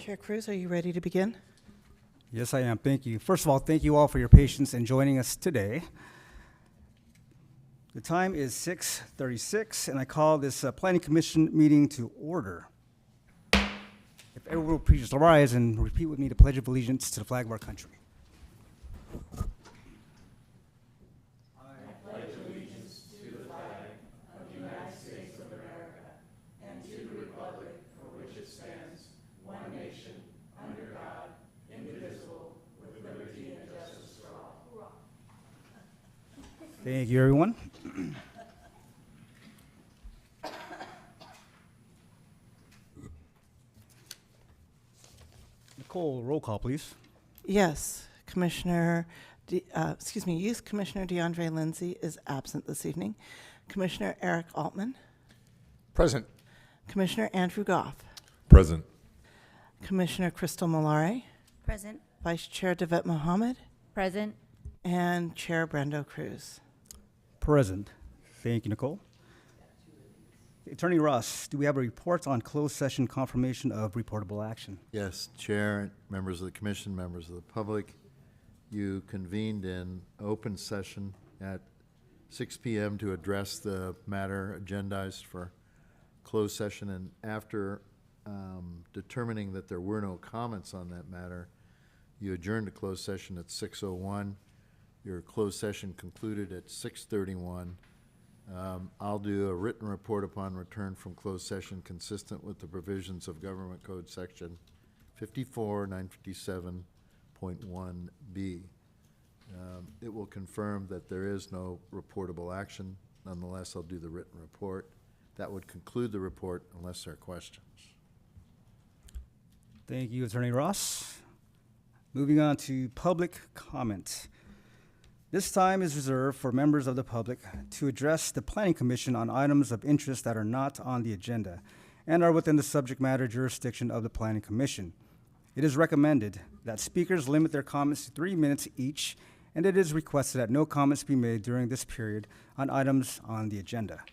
Chair Cruz, are you ready to begin? Yes, I am. Thank you. First of all, thank you all for your patience in joining us today. The time is 6:36, and I call this Planning Commission meeting to order. If everyone will please just rise and repeat with me the Pledge of Allegiance to the flag of our country. Thank you, everyone. Nicole, roll call, please. Yes, Youth Commissioner DeAndre Lindsay is absent this evening. Commissioner Eric Altman, Present. Commissioner Andrew Goff, Present. Commissioner Crystal Malare, Present. Vice Chair Devet Mohammed, Present. and Chair Brando Cruz. Present. Thank you, Nicole. Attorney Ross, do we have a report on closed session confirmation of reportable action? Yes, Chair, members of the commission, members of the public, you convened in open session at 6 p.m. to address the matter agendized for closed session, and after determining that there were no comments on that matter, you adjourned to closed session at 6:01. Your closed session concluded at 6:31. I'll do a written report upon return from closed session consistent with the provisions of Government Code Section 54-957.1B. It will confirm that there is no reportable action. Nonetheless, I'll do the written report. That would conclude the report unless there are questions. Thank you, Attorney Ross. Moving on to public comment. This time is reserved for members of the public to address the Planning Commission on items of interest that are not on the agenda and are within the subject matter jurisdiction of the Planning Commission. It is recommended that speakers limit their comments to 3 minutes each, and it is requested that no comments be made during this period on items on the agenda.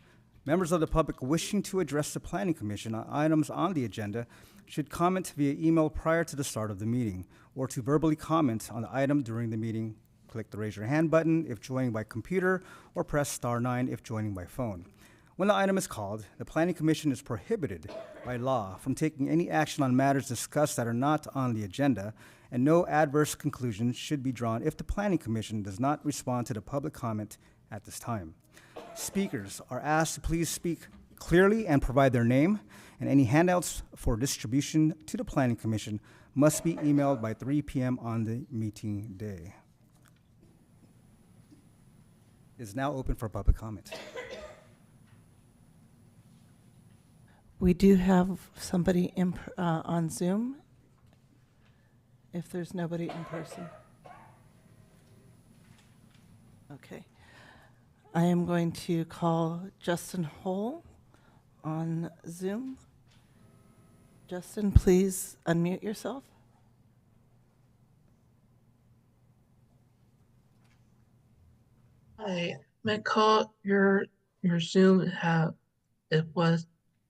Members of the public wishing to address the Planning Commission on items on the agenda should comment via email prior to the start of the meeting, or to verbally comment on the item during the meeting. Click the raise your hand button if joining by computer, or press *9 if joining by phone. When the item is called, the Planning Commission is prohibited by law from taking any action on matters discussed that are not on the agenda, and no adverse conclusions should be drawn if the Planning Commission does not respond to the public comment at this time. Speakers are asked to please speak clearly and provide their name, and any handouts for distribution to the Planning Commission must be emailed by 3 p.m. on the meeting day. Is now open for public comment. We do have somebody on Zoom, if there's nobody in person. Okay. I am going to call Justin Hole on Zoom. Justin, please unmute yourself. Hi, Nicole, your Zoom it was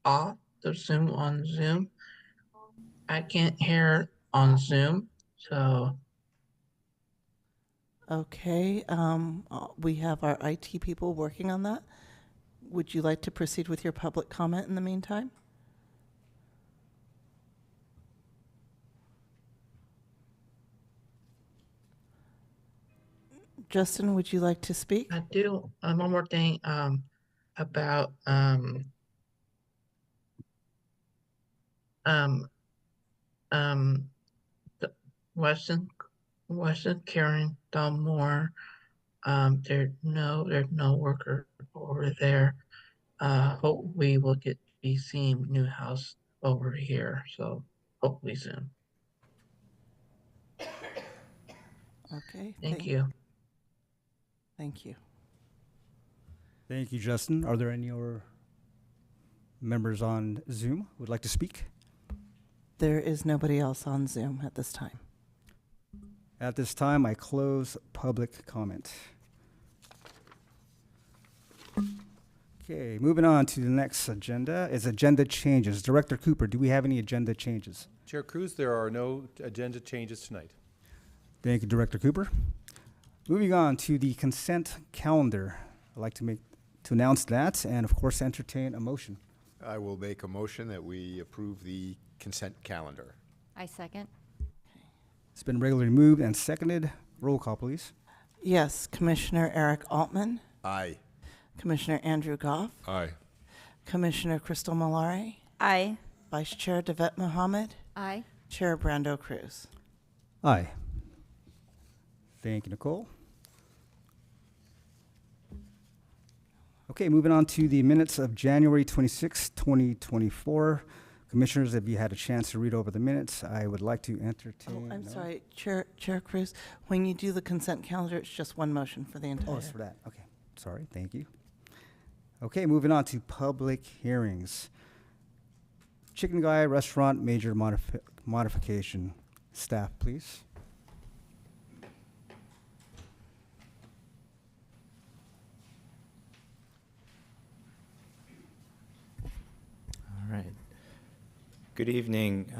off, the Zoom on Zoom. I can't hear on Zoom, so Okay, we have our IT people working on that. Would you like to proceed with your public comment in the meantime? Justin, would you like to speak? I do. One more thing about the Weston Karen Dalmore. There's no worker over there. Hope we will be seeing new house over here, so hopefully soon. Okay. Thank you. Thank you. Thank you, Justin. Are there any other members on Zoom who would like to speak? There is nobody else on Zoom at this time. At this time, I close public comment. Okay, moving on to the next agenda is agenda changes. Director Cooper, do we have any agenda changes? Chair Cruz, there are no agenda changes tonight. Thank you, Director Cooper. Moving on to the consent calendar. I'd like to announce that and of course entertain a motion. I will make a motion that we approve the consent calendar. I second. It's been regularly moved and seconded. Roll call, please. Yes, Commissioner Eric Altman, Aye. Commissioner Andrew Goff, Aye. Commissioner Crystal Malari, Aye. Vice Chair Devet Mohammed, Aye. Chair Brando Cruz. Aye. Thank you, Nicole. Okay, moving on to the minutes of January 26, 2024. Commissioners, if you had a chance to read over the minutes, I would like to Oh, entertain. I'm no? sorry, Chair Cruz, when you do the consent calendar, it's just one motion for the Oh, entire. it's for that. Okay, sorry, thank you. Okay, moving on to public hearings. Chicken Guy Restaurant major modification. Staff, please. All right. Good evening,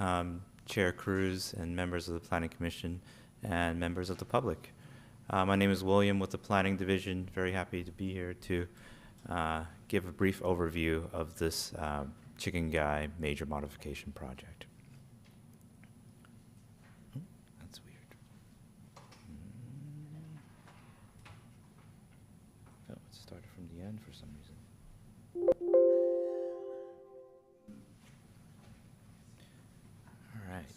Chair Cruz and members of the Planning Commission and members of the public. My name is William with the Planning Division. Very happy to be here to give a brief overview of this Chicken Guy major modification project. That's weird. Oh, it started from the end for some reason. All right.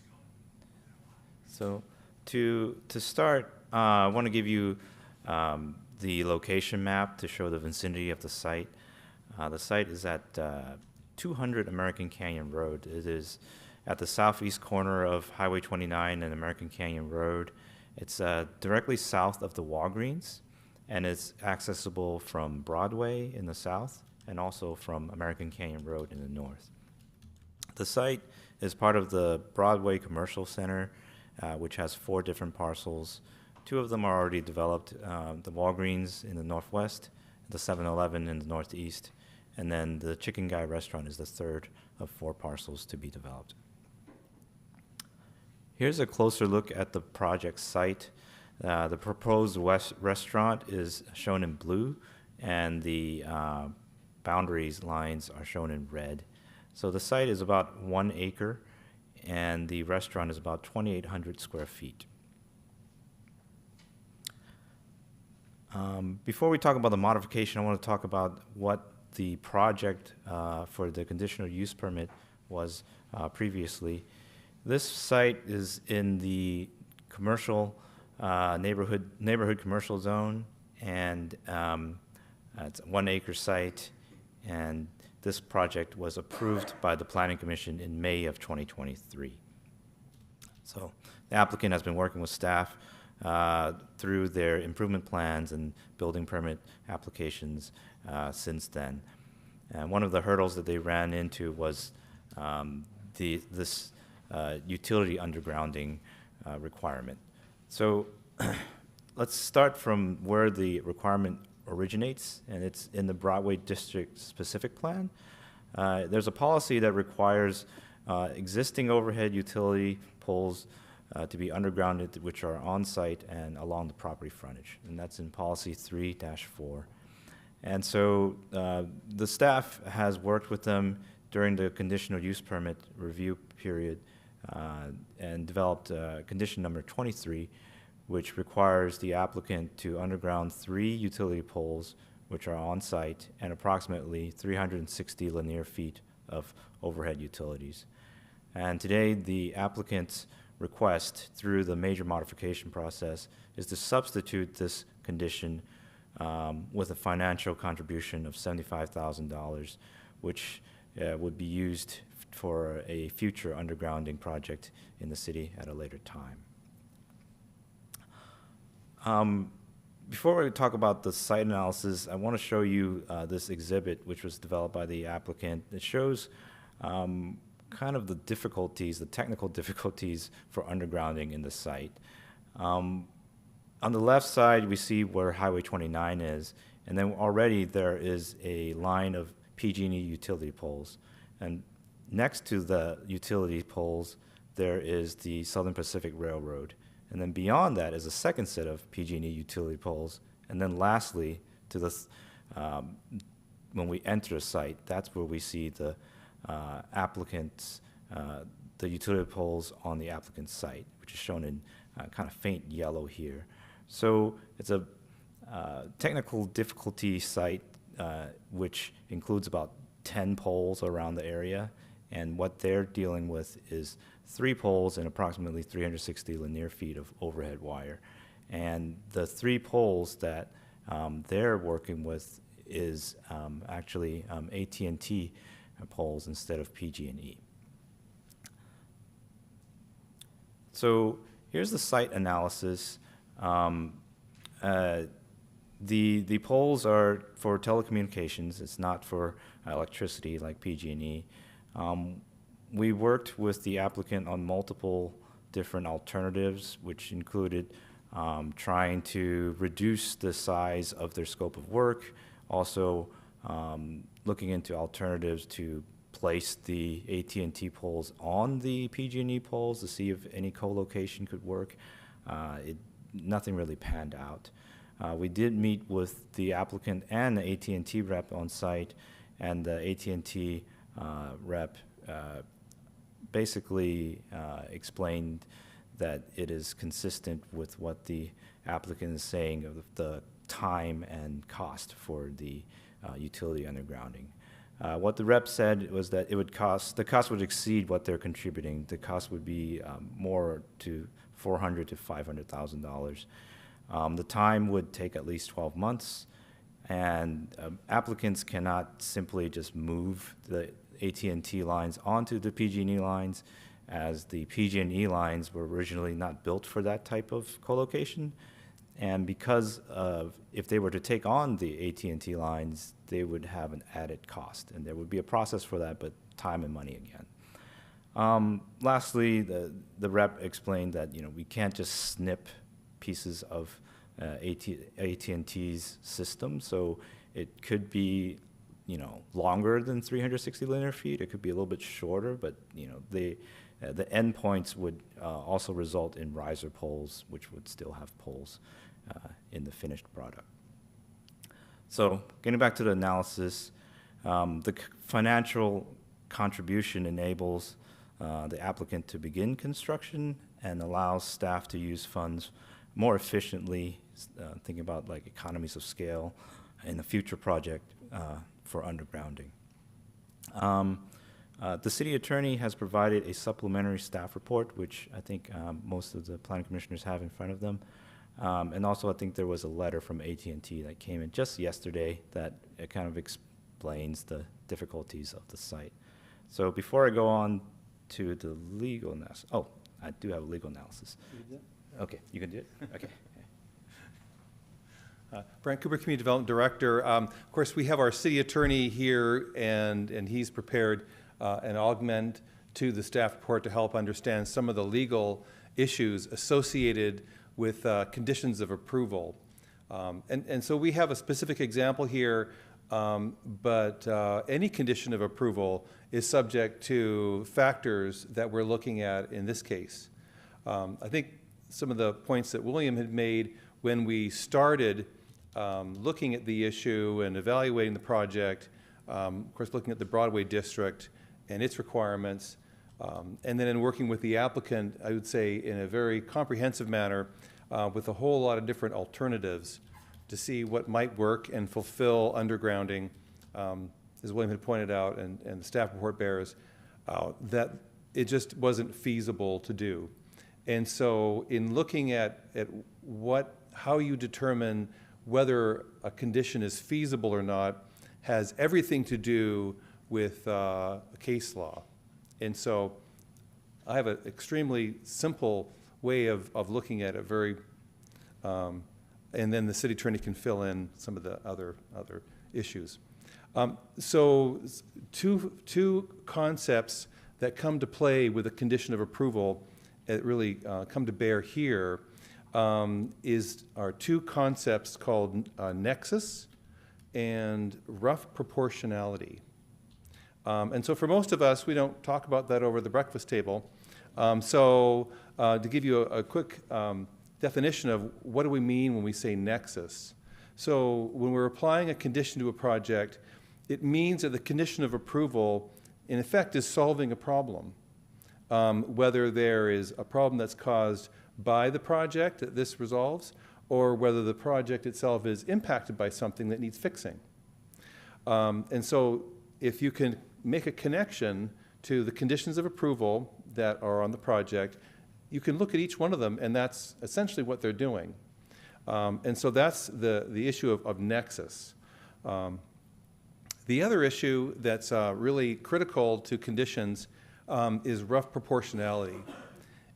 So to start, I want to give you the location map to show the vicinity of the site. The site is at 200 American Canyon Road. It is at the southeast corner of Highway 29 and American Canyon Road. It's directly south of the Walgreens, and it's accessible from Broadway in the south and also from American Canyon Road in the north. The site is part of the Broadway Commercial Center, which has 4 different parcels. 2 of them are already developed, the Walgreens in the northwest, the 7-Eleven in the northeast, and then the Chicken Guy restaurant is the 3rd of 4 parcels to be developed. Here's a closer look at the project site. The proposed restaurant is shown in blue, and the boundaries lines are shown in red. So the site is about 1 acre, and the restaurant is about 2,800 square feet. Before we talk about the modification, I want to talk about what the project for the conditional use permit was previously. This site is in the commercial neighborhood commercial zone, and it's a 1 acre site, and this project was approved by the Planning Commission in May of 2023. So the applicant has been working with staff through their improvement plans and building permit applications since then. And one of the hurdles that they ran into was this utility undergrounding requirement. So let's start from where the requirement originates, and it's in the Broadway District Specific Plan. There's a policy that requires existing overhead utility poles to be undergrounded, which are on-site and along the property frontage, and that's in Policy 3-4. And so the staff has worked with them during the conditional use permit review period and developed condition number 23, which requires the applicant to underground 3 utility poles, which are on-site, and approximately 360 linear feet of overhead utilities. And today, the applicant's request through the major modification process is to substitute this condition with a financial contribution of $75,000, which would be used for a future undergrounding project in the city at a later time. Before we talk about the site analysis, I want to show you this exhibit, which was developed by the applicant. It shows kind of the difficulties, the technical difficulties for undergrounding in the site. On the left side, we see where Highway 29 is, And then already there is a line of PG&E utility poles. And next to the utility poles, there is the Southern Pacific Railroad. And then beyond that is a second set of PG&E utility poles. And then lastly, to the, when we enter a site, that's where we see the applicant's, the utility poles on the applicant's site, which is shown in kind of faint yellow here. So it's a technical difficulty site, which includes about 10 poles around the area. And what they're dealing with is 3 poles and approximately 360 linear feet of overhead wire. And the 3 poles that they're working with is actually AT&T poles instead of PG&E. So here's the site analysis. The poles are for telecommunications. It's not for electricity like PG&E. We worked with the applicant on multiple different alternatives, which included trying to reduce the size of their scope of work, also looking into alternatives to place the AT&T poles on the PG&E poles to see if any co-location could work. Nothing really panned out. We did meet with the applicant and the AT&T rep on site, and the AT&T rep basically explained that it is consistent with what the applicant is saying of the time and cost for the utility undergrounding. What the rep said was that it would cost, the cost would exceed what they're contributing. The cost would be more to $400,000 to $500,000. The time would take at least 12 months, and applicants cannot simply just move the AT&T lines onto the PG&E lines, as the PG&E lines were originally not built for that type of co-location. And because of, if they were to take on the AT&T lines, they would have an added cost, and there would be a process for that, but time and money again. Lastly, the rep explained that we can't just snip pieces of AT&T's system, so it could be longer than 360 linear feet. It could be a little bit shorter, but the endpoints would also result in riser poles, which would still have poles in the finished product. So getting back to the analysis, the financial contribution enables the applicant to begin construction and allows staff to use funds more efficiently, thinking about like economies of scale in a future project for undergrounding. The city attorney has provided a supplementary staff report, which I think most of the planning commissioners have in front of them. And also I think there was a letter from AT&T that came in just yesterday that it kind of explains the difficulties of the site. So before I go on to the legal analysis, oh, I do have a legal analysis. Okay, you can do it? Okay. Brent Cooper, Community Development Director. Of course, we have our city attorney here, and he's prepared an augment to the staff report to help understand some of the legal issues associated with conditions of approval. And so we have a specific example here, but any condition of approval is subject to factors that we're looking at in this case. I think some of the points that William had made when we started looking at the issue and evaluating the project, of course looking at the Broadway district and its requirements, and then in working with the applicant, I would say in a very comprehensive manner with a whole lot of different alternatives to see what might work and fulfill undergrounding, as William had pointed out and the staff report bears, that it just wasn't feasible to do. And so in looking at how you determine whether a condition is feasible or not has everything to do with case law. And so I have an extremely simple way of looking at it, very, and then the city attorney can fill in some of the other issues. So two concepts that come to play with a condition of approval that really come to bear here are two concepts called nexus and rough proportionality. And so for most of us, we don't talk about that over the breakfast table. To give you a quick definition of what do we mean when we say nexus. So when we're applying a condition to a project, it means that the condition of approval, in effect, is solving a problem. Whether there is a problem that's caused by the project that this resolves, or whether the project itself is impacted by something that needs fixing. And so if you can make a connection to the conditions of approval that are on the project, you can look at each one of them, and that's essentially what they're doing. And so that's the issue of nexus. The other issue that's really critical to conditions is rough proportionality.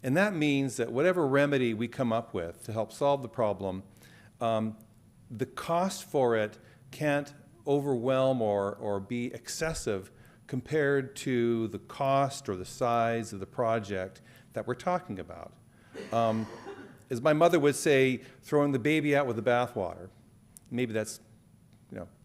And that means that whatever remedy we come up with to help solve the problem, the cost for it can't overwhelm or be excessive compared to the cost or the size of the project that we're talking about. As my mother would say, throwing the baby out with the bathwater. Maybe that's,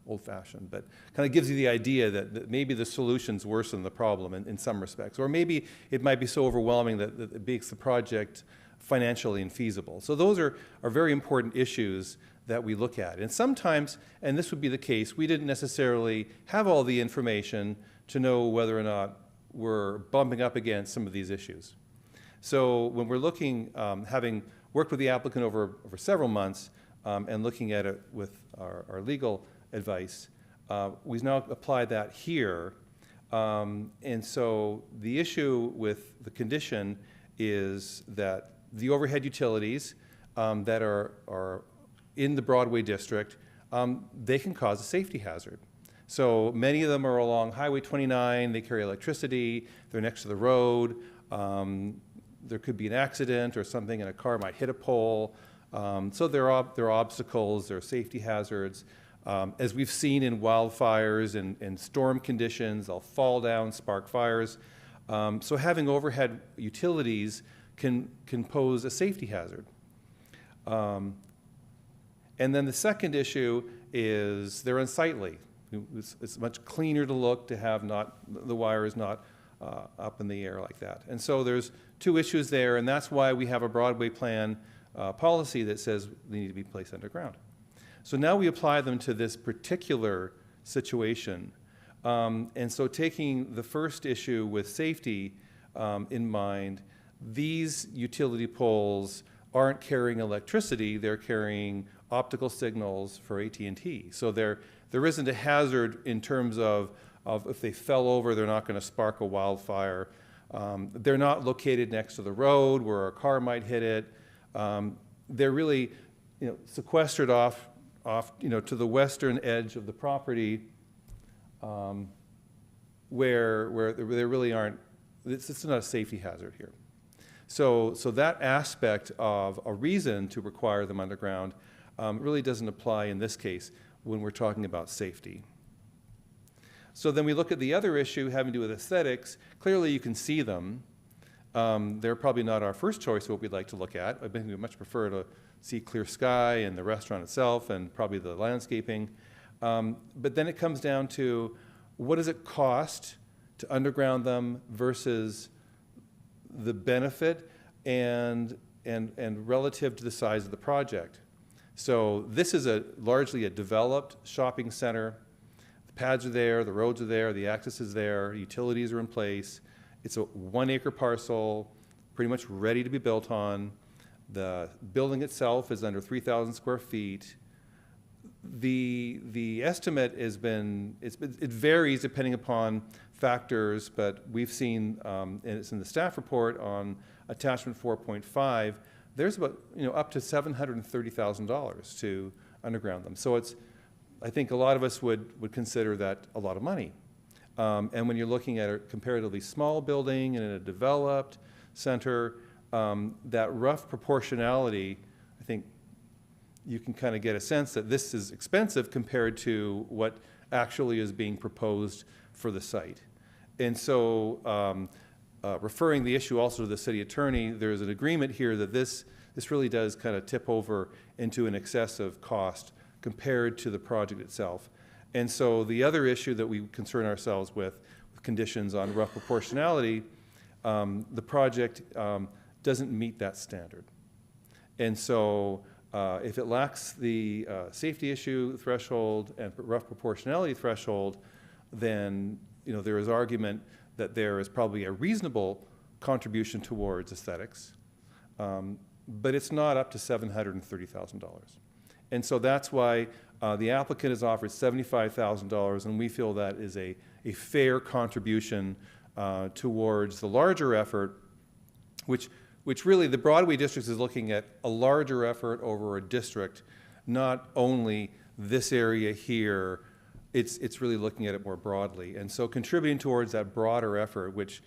old-fashioned, but kind of gives you the idea that maybe the solutions worsen the problem in some respects. Or maybe it might be so overwhelming that it makes the project financially infeasible. So those are very important issues that we look at. And sometimes, and this would be the case, we didn't necessarily have all the information to know whether or not we're bumping up against some of these issues. So when we're looking, having worked with the applicant over several months and looking at it with our legal advice, we now apply that here. And so the issue with the condition is that the overhead utilities that are in the Broadway district, they can cause a safety hazard. So many of them are along Highway 29, they carry electricity, they're next to the road, there could be an accident or something and a car might hit a pole. So there are obstacles, there are safety hazards. As we've seen in wildfires and storm conditions, they'll fall down, spark fires. So having overhead utilities can pose a safety hazard. And then the second issue is they're unsightly. It's much cleaner to look to have the wires not up in the air like that. And so there's two issues there, and that's why we have a Broadway plan policy that says they need to be placed underground. So now we apply them to this particular situation. And so taking the first issue with safety in mind, these utility poles aren't carrying electricity, they're carrying optical signals for AT&T. So there isn't a hazard in terms of if they fell over, they're not going to spark a wildfire. They're not located next to the road where a car might hit it. They're really sequestered off to the western edge of the property where there really aren't, it's not a safety hazard here. So that aspect of a reason to require them underground really doesn't apply in this case when we're talking about safety. So then we look at the other issue having to do with aesthetics. Clearly you can see them. They're probably not our first choice of what we'd like to look at. I think we'd much prefer to see clear sky and the restaurant itself and probably the landscaping. But then it comes down to what does it cost to underground them versus the benefit and relative to the size of the project. So this is largely a developed shopping center. The pads are there, the roads are there, the access is there, utilities are in place. It's a 1 acre parcel, pretty much ready to be built on. The building itself is under 3,000 square feet. The estimate has been, it varies depending upon factors, but we've seen, and it's in the staff report on attachment 4.5, there's about up to $730,000 to underground them. So I think a lot of us would consider that a lot of money. And when you're looking at a comparatively small building and in a developed center, that rough proportionality, I think you can kind of get a sense that this is expensive compared to what actually is being proposed for the site. And so referring the issue also to the city attorney, there's an agreement here that this really does kind of tip over into an excessive cost compared to the project itself. And so the other issue that we concern ourselves with conditions on rough proportionality, the project doesn't meet that standard. And so if it lacks the safety issue threshold and rough proportionality threshold, then there is argument that there is probably a reasonable contribution towards aesthetics, but it's not up to $730,000. And so that's why the applicant has offered $75,000, and we feel that is a fair contribution towards the larger effort, which really the Broadway district is looking at a larger effort over a district, not only this area here. It's really looking at it more broadly. And so contributing towards that broader effort, which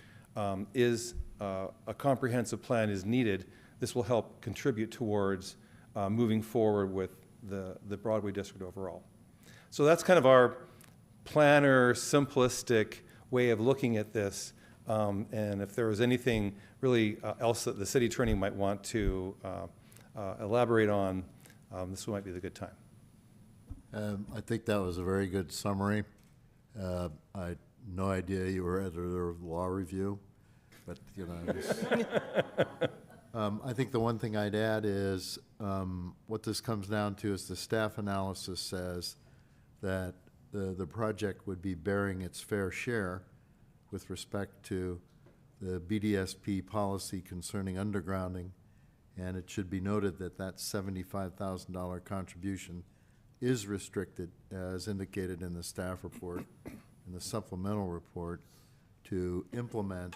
is a comprehensive plan is needed, this will help contribute towards moving forward with the Broadway district overall. So that's kind of our planner, simplistic way of looking at this. And if there was anything really else that the city attorney might want to elaborate on, this might be the good time. I think that was a very good summary. I had no idea you were editor of law review, but I think the one thing I'd add is what this comes down to is the staff analysis says that the project would be bearing its fair share with respect to the BDSP policy concerning undergrounding, and it should be noted that that $75,000 contribution is restricted, as indicated in the staff report and the supplemental report, to implement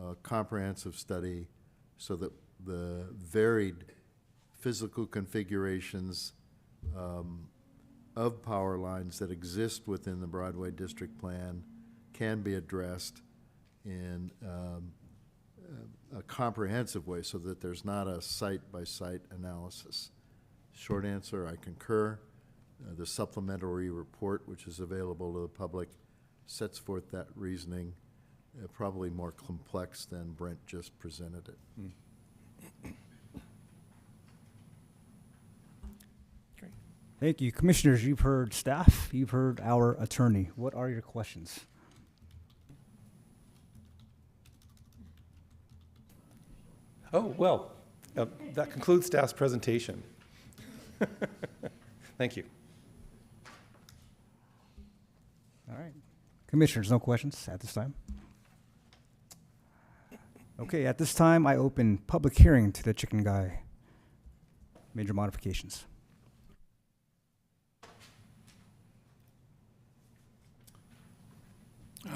a comprehensive study so that the varied physical configurations of power lines that exist within the Broadway District Plan can be addressed in a comprehensive way so that there's not a site-by-site analysis. Short answer, I concur. The supplementary report, which is available to the public, sets forth that reasoning, probably more complex than Brent just presented it. Thank you. Commissioners, you've heard staff, you've heard our attorney. What are your questions? Oh, well, that concludes staff's presentation. Thank you. All right. Commissioners, no questions at this time? Okay, at this time, I open public hearing to the Chicken Guy major modifications.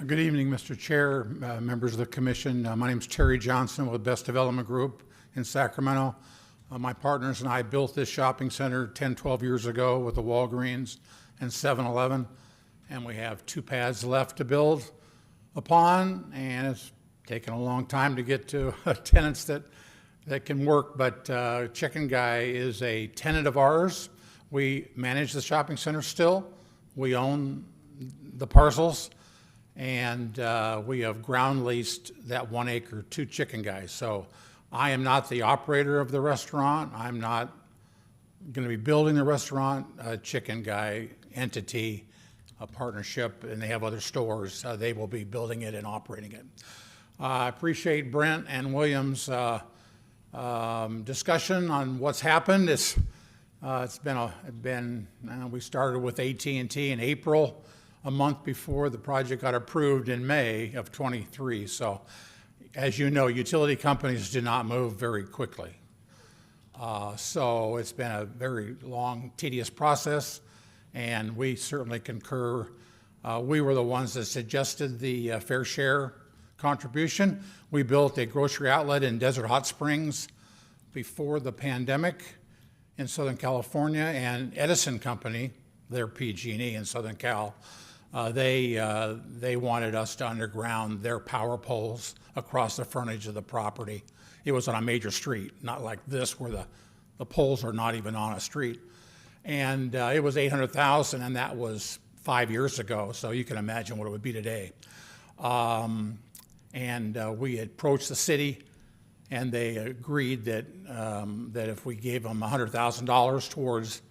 Good evening, Mr. Chair, members of the commission. My name is Terry Johnson with Best Development Group in Sacramento. My partners and I built this shopping center 10, 12 years ago with the Walgreens and 7-Eleven, and we have 2 pads left to build upon, and it's taken a long time to get to tenants that can work, but Chicken Guy is a tenant of ours. We manage the shopping center still. We own the parcels, and we have ground leased that 1 acre to Chicken Guy. So I am not the operator of the restaurant. I'm not going to be building the restaurant. Chicken Guy entity, a partnership, and they have other stores. They will be building it and operating it. I appreciate Brent and William's discussion on what's happened. We started with AT&T in April, a month before the project got approved in May of 23. So, as you know, utility companies do not move very quickly. So it's been a very long, tedious process, and we certainly concur. We were the ones that suggested the fair share contribution. We built a grocery outlet in Desert Hot Springs before the pandemic in Southern California, and Edison Company, they're PG&E in Southern Cal, they wanted us to underground their power poles across the frontage of the property. It was on a major street, not like this where the poles are not even on a street. And it was $800,000, and that was 5 years ago, so you can imagine what it would be today. We approached the city, and they agreed that if we gave them $100,000 towards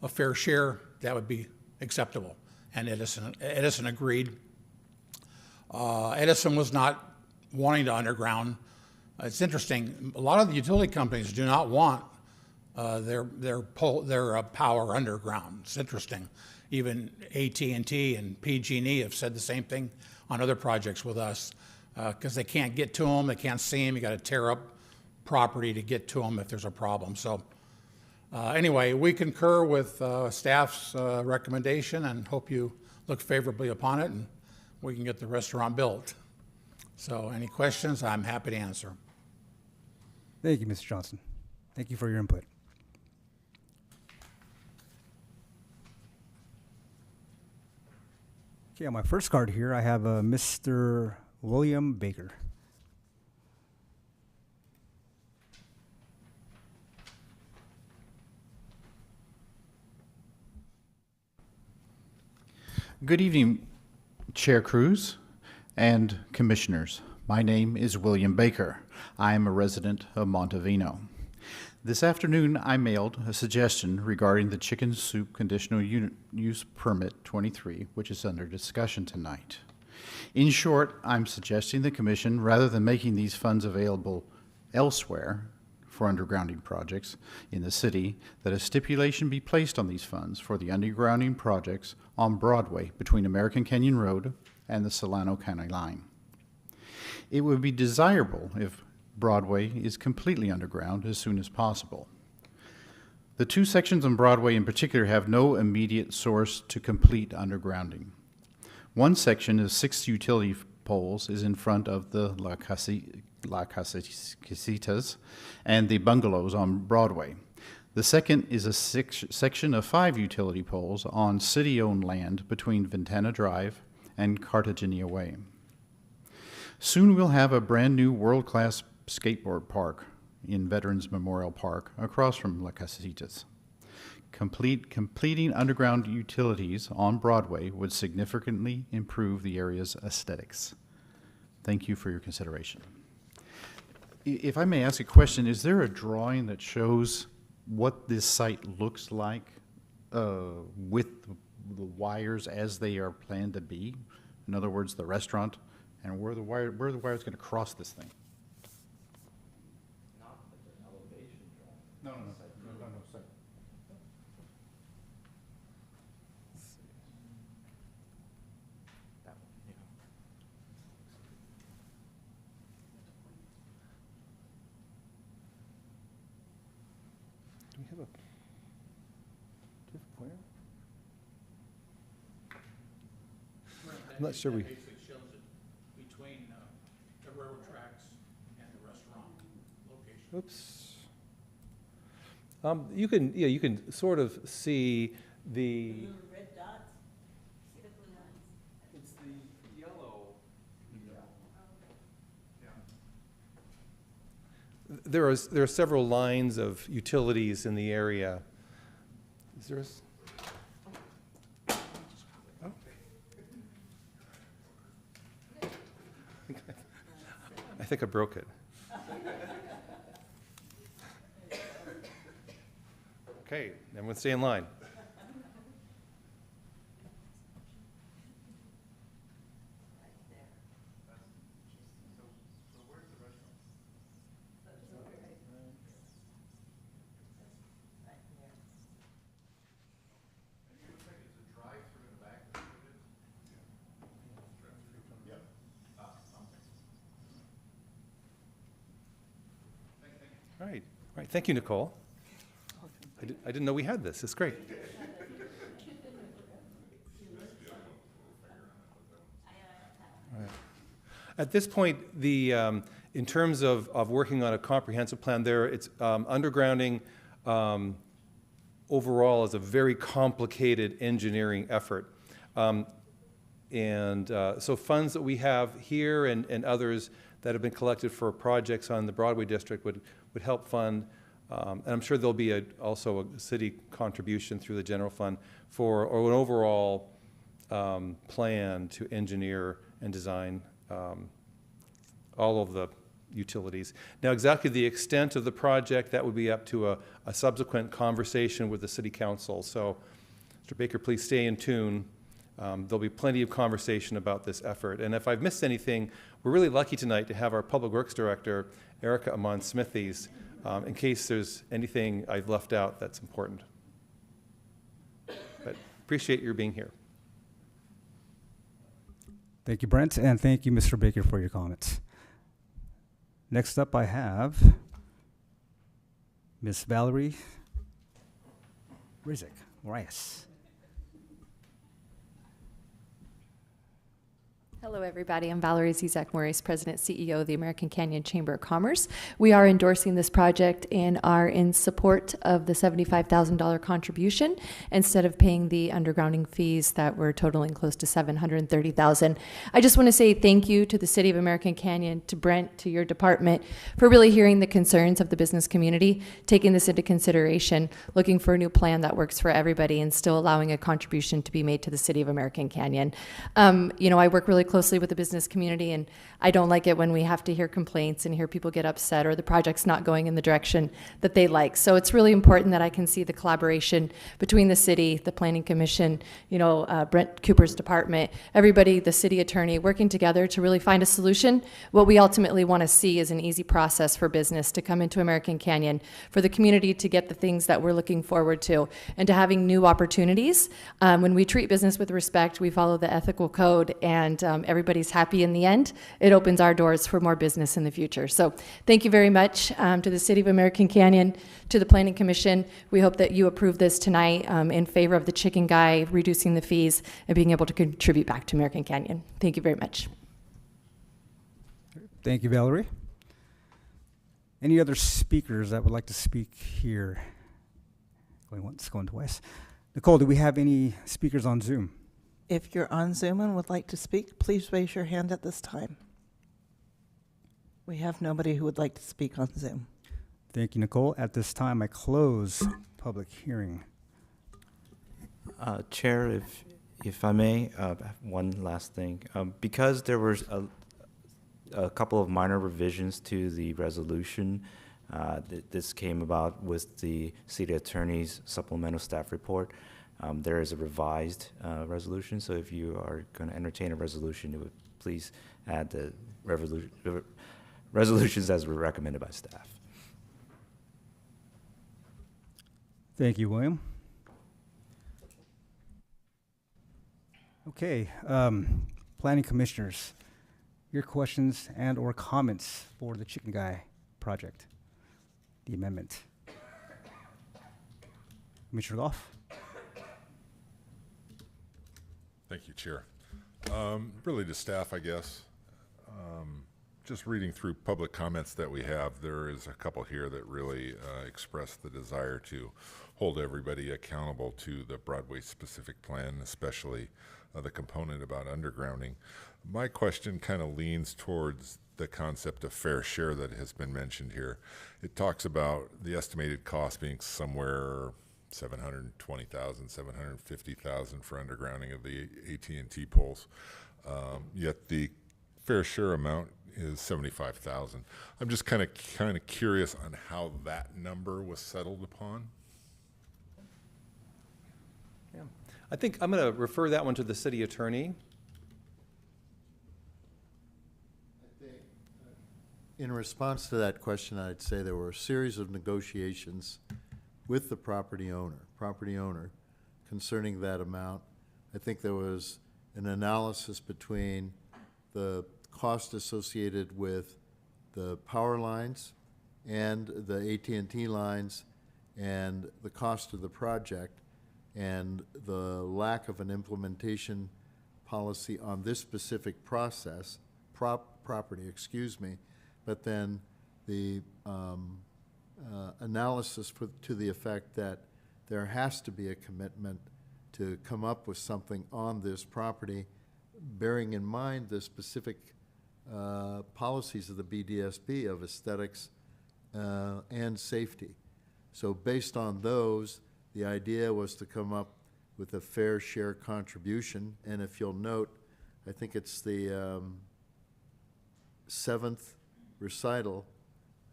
a fair share, that would be acceptable. and Edison agreed. Edison was not wanting to underground. It's interesting. A lot of the utility companies do not want their power underground. It's interesting. Even AT&T and PG&E have said the same thing on other projects with us because they can't get to them, they can't see them. You got to tear up property to get to them if there's a problem. So anyway, we concur with staff's recommendation and hope you look favorably upon it and we can get the restaurant built. So any questions, I'm happy to answer. Thank you, Mr. Johnson. Thank you for your input. Okay, on my first card here, I have Mr. William Baker. Good evening, Chair Cruz and Commissioners. My name is William Baker. I am a resident of Montevino. This afternoon, I mailed a suggestion regarding the Chicken Soup Conditional Use Permit 23, which is under discussion tonight. In short, I'm suggesting the Commission, rather than making these funds available elsewhere for undergrounding projects in the city, that a stipulation be placed on these funds for the undergrounding projects on Broadway between American Canyon Road and the Solano County line. It would be desirable if Broadway is completely underground as soon as possible. The two sections on Broadway in particular have no immediate source to complete undergrounding. One section of 6 utility poles is in front of the La Casitas and the bungalows on Broadway. The second is a section of 5 utility poles on city-owned land between Ventana Drive and Cartagena Way. Soon we'll have a brand new world-class skateboard park in Veterans Memorial Park across from La Casitas. Completing underground utilities on Broadway would significantly improve the area's aesthetics. Thank you for your consideration. If I may ask a question, is there a drawing that shows what this site looks like with the wires as they are planned to be? In other words, the restaurant, and where the wires going to cross this thing? Not the elevation drawing. No, sir. That one, yeah. Do we have a pointer? I'm not sure we. Basically shows it between the railroad tracks and the restaurant location. Oops. You can sort of see the. Red dots? See the blue lines? It's the yellow. There are several lines of utilities in the area. Is there I think I broke it. Okay, everyone stay in line. All right. Thank you, Nicole. I didn't know we had this. It's great. All right. At this point, in terms of working on a comprehensive plan, it's undergrounding overall is a very complicated engineering effort. So funds that we have here and others that have been collected for projects on the Broadway district would help fund, and I'm sure there'll be also a city contribution through the general fund for an overall plan to engineer and design all of the utilities. Now, exactly the extent of the project, that would be up to a subsequent conversation with the city council. So, Mr. Baker, please stay in tune There'll be plenty of conversation about this effort. And if I've missed anything, we're really lucky tonight to have our Public Works Director, Erica Amon-Smithies, in case there's anything I've left out that's important. But appreciate your being here. Thank you, Brent, and thank you, Mr. Baker, for your comments. Next up, I have Miss Valerie Rizek Morias. Hello, everybody. I'm Valerie Zizek Morris, President CEO of the American Canyon Chamber of Commerce. We are endorsing this project and are in support of the $75,000 contribution instead of paying the undergrounding fees that were totaling close to $730,000. I just want to say thank you to the City of American Canyon, to Brent, to your department for really hearing the concerns of the business community, taking this into consideration, looking for a new plan that works for everybody, and still allowing a contribution to be made to the City of American Canyon. I work really closely with the business community, and I don't like it when we have to hear complaints and hear people get upset or the project's not going in the direction that they like. So it's really important that I can see the collaboration between the city, the Planning Commission, Brent Cooper's department, everybody, the city attorney, working together to really find a solution. What we ultimately want to see is an easy process for business to come into American Canyon, for the community to get the things that we're looking forward to, and to having new opportunities. When we treat business with respect, we follow the ethical code, and everybody's happy in the end. It opens our doors for more business in the future. So thank you very much to the City of American Canyon, to the Planning Commission. We hope that you approve this tonight in favor of the chicken guy, reducing the fees, and being able to contribute back to American Canyon. Thank you very much. Thank you, Valerie. Any other speakers that would like to speak here? Going once, going twice. Nicole, do we have any speakers on Zoom? If you're on Zoom and would like to speak, please raise your hand at this time. We have nobody who would like to speak on Zoom. Thank you, Nicole. At this time, I close public hearing. Chair, if I may, one last thing. Because there was a couple of minor revisions to the resolution, this came about with the city attorney's supplemental staff report. There is a revised resolution, so if you are going to entertain a resolution, it would please add the resolutions as were recommended by staff. Thank you, William. Okay, planning commissioners, your questions and or comments for the Chicken Guy project, the amendment. Commissioner Goff. Thank you, Chair. Really to staff, I guess. Just reading through public comments that we have, there is a couple here that really express the desire to hold everybody accountable to the Broadway-specific plan, especially the component about undergrounding. My question kind of leans towards the concept of fair share that has been mentioned here. It talks about the estimated cost being somewhere $720,000, $750,000 for undergrounding of the AT&T poles. Yet the fair share amount is $75,000. I'm just kind of curious on how that number was settled upon. Yeah. I think I'm going to refer that one to the city attorney. In response to that question, I'd say there were a series of negotiations with the property owner concerning that amount. I think there was an analysis between the cost associated with the power lines and the AT&T lines and the cost of the project and the lack of an implementation policy on this specific property, but then the analysis to the effect that there has to be a commitment to come up with something on this property, bearing in mind the specific policies of the BDSB of aesthetics and safety. So based on those, the idea was to come up with a fair share contribution. And if you'll note, I think it's the 7th recital,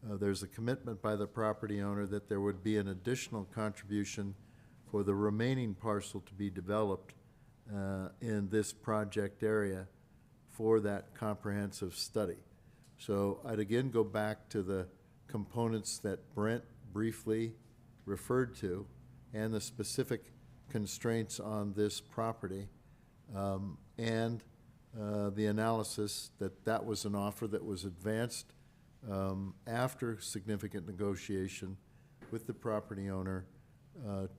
there's a commitment by the property owner that there would be an additional contribution for the remaining parcel to be developed in this project area for that comprehensive study. So I'd again go back to the components that Brent briefly referred to and the specific constraints on this property, and the analysis that was an offer that was advanced after significant negotiation with the property owner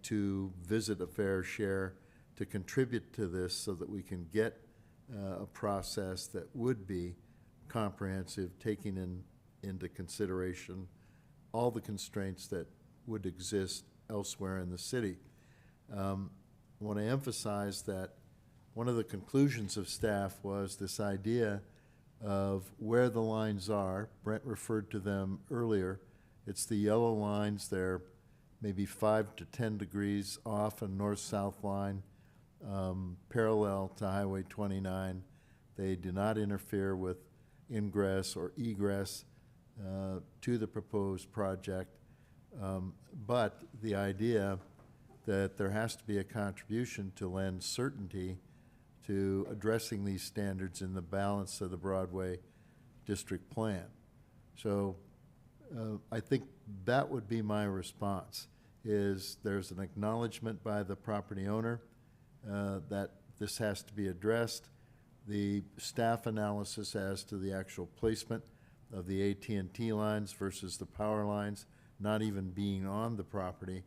to visit a fair share, to contribute to this so that we can get a process that would be comprehensive, taking into consideration all the constraints that would exist elsewhere in the city. I want to emphasize that one of the conclusions of staff was this idea of where the lines are. Brent referred to them earlier. It's the yellow lines. They're maybe 5 to 10 degrees off a north-south line, parallel to Highway 29. They do not interfere with ingress or egress to the proposed project. But the idea that there has to be a contribution to lend certainty to addressing these standards in the balance of the Broadway district plan. So I think that would be my response, is there's an acknowledgement by the property owner that this has to be addressed. The staff analysis as to the actual placement of the AT&T lines versus the power lines not even being on the property,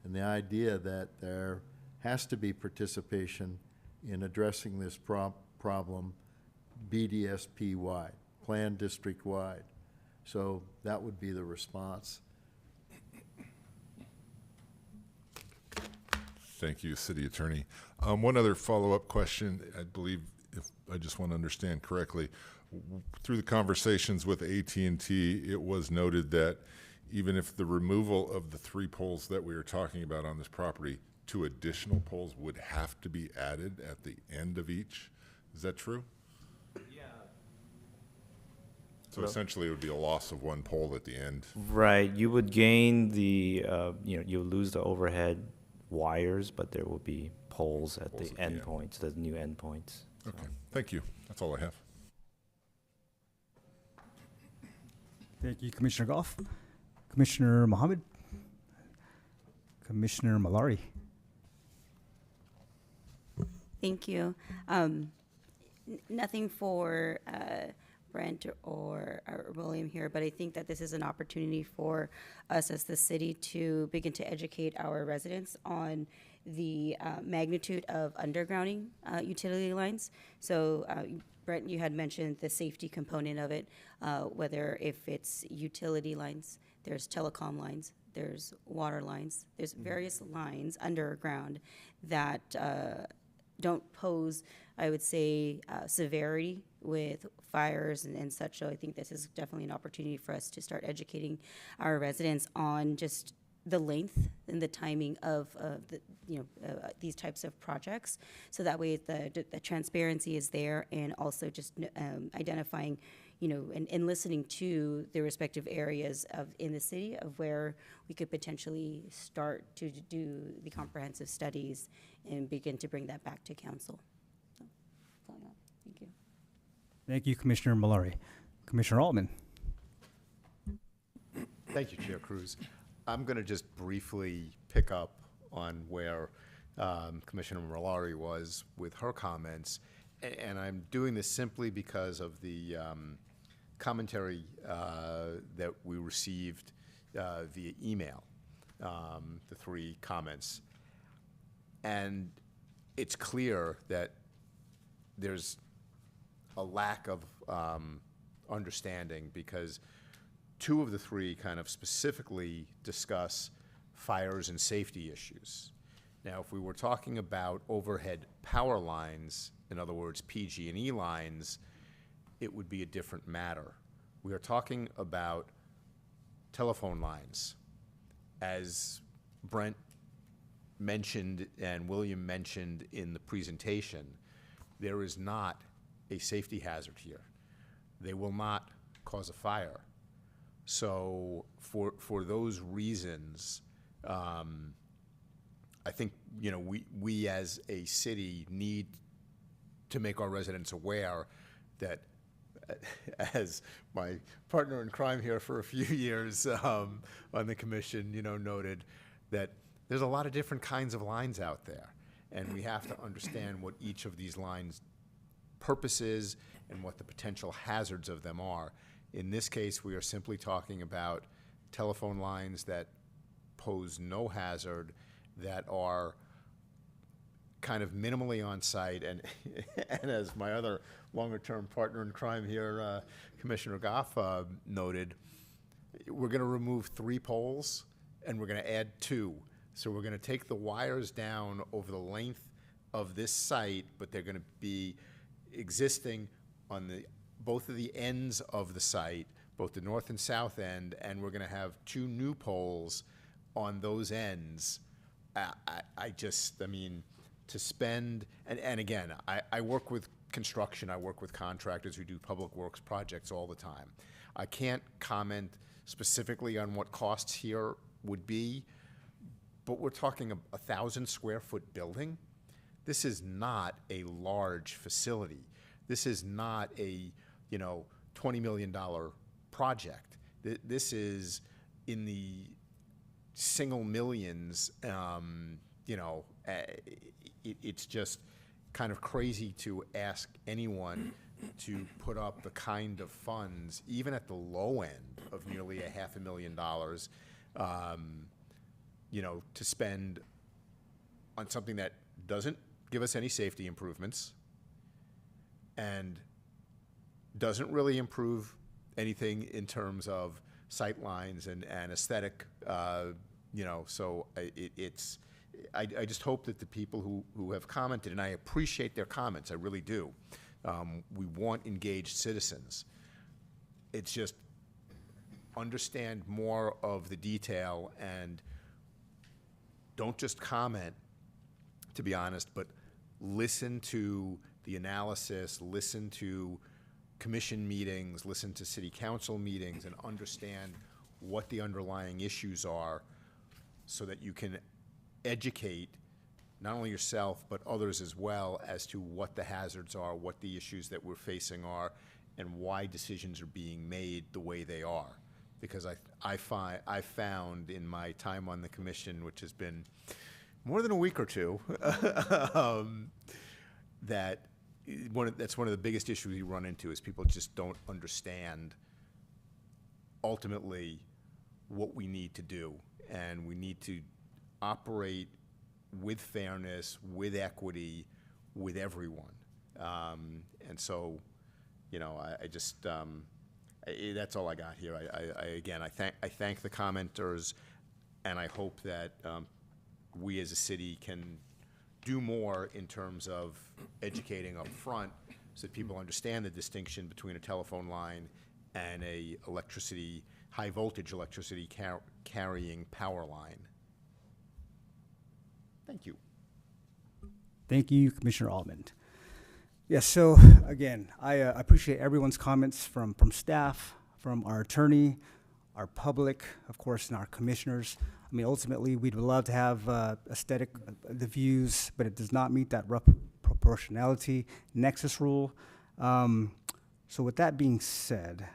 and the idea that there has to be participation in addressing this problem BDSP-wide, plan district-wide. So that would be the response. Thank you, City Attorney. One other follow-up question, I believe, if I just want to understand correctly. Through the conversations with AT&T, it was noted that even if the removal of the 3 poles that we are talking about on this property, 2 additional poles would have to be added at the end of each. Is that true? Yeah. So essentially, it would be a loss of 1 pole at the end. Right. You would gain the, you'll lose the overhead wires, but there will be poles at the endpoints, the new endpoints. Okay. Thank you. That's all I have. Thank you, Commissioner Goff. Commissioner Mohammed. Commissioner Malari. Thank you. Nothing for Brent or William here, but I think that this is an opportunity for us as the city to begin to educate our residents on the magnitude of undergrounding utility lines. So Brent, you had mentioned the safety component of it, whether if it's utility lines, there's telecom lines, there's water lines, there's various lines underground that don't pose, I would say, severity with fires and such. So I think this is definitely an opportunity for us to start educating our residents on just the length and the timing of these types of projects. So that way the transparency is there, and also just identifying, and listening to the respective areas in the city of where we could potentially start to do the comprehensive studies and begin to bring that back to council. So, that's all I got. Thank you. Thank you, Commissioner Mallory. Commissioner Altman. Thank you, Chair Cruz. I'm going to just briefly pick up on where Commissioner Mallory was with her comments, and I'm doing this simply because of the commentary that we received via email, the 3 comments. And it's clear that there's a lack of understanding, because 2 of the 3 kind of specifically discuss fires and safety issues. Now, if we were talking about overhead power lines, in other words, PG&E lines, it would be a different matter. We are talking about telephone lines. As Brent mentioned and William mentioned in the presentation, there is not a safety hazard here. They will not cause a fire. So for those reasons, I think, we as a city need to make our residents aware that, as my partner in crime here for a few years on the commission, noted, that there's a lot of different kinds of lines out there. And we have to understand what each of these lines' purpose is and what the potential hazards of them are. In this case, we are simply talking about telephone lines that pose no hazard, that are kind of minimally on site, and and as my other longer-term partner in crime here, Commissioner Goff, noted, we're going to remove 3 poles and we're going to add 2. So we're going to take the wires down over the length of this site, but they're going to be existing on both of the ends of the site, both the north and south end, and we're going to have 2 new poles on those ends. I mean, to spend, and again, I work with construction, I work with contractors who do public works projects all the time. I can't comment specifically on what costs here would be, but we're talking a 1,000 square foot building. This is not a large facility. This is not a, $20 million project. This is in the single millions. It's just kind of crazy to ask anyone to put up the kind of funds, even at the low end of nearly $500,000, to spend on something that doesn't give us any safety improvements and doesn't really improve anything in terms of sight lines and aesthetic, so I just hope that the people who have commented, and I appreciate their comments, I really do. We want engaged citizens. It's just understand more of the detail and don't just comment, to be honest, but listen to the analysis, listen to commission meetings, listen to city council meetings, and understand what the underlying issues are so that you can educate not only yourself but others as well as to what the hazards are, what the issues that we're facing are, and why decisions are being made the way they are. Because I found in my time on the commission, which has been more than a week or two, that that's one of the biggest issues we run into is people just don't understand ultimately what we need to do, and we need to operate with fairness, with equity, with everyone. And so, I just that's all I got here. I thank the commenters, and I hope that we as a city can do more in terms of educating up front so that people understand the distinction between a telephone line and a high voltage electricity carrying power line. Thank you. Thank you, Commissioner Altman. Yes, so again, I appreciate everyone's comments from staff, from our attorney, our public, of course, and our commissioners. I mean, ultimately, we'd love to have aesthetic the views, but it does not meet that rough proportionality nexus rule. So with that being said,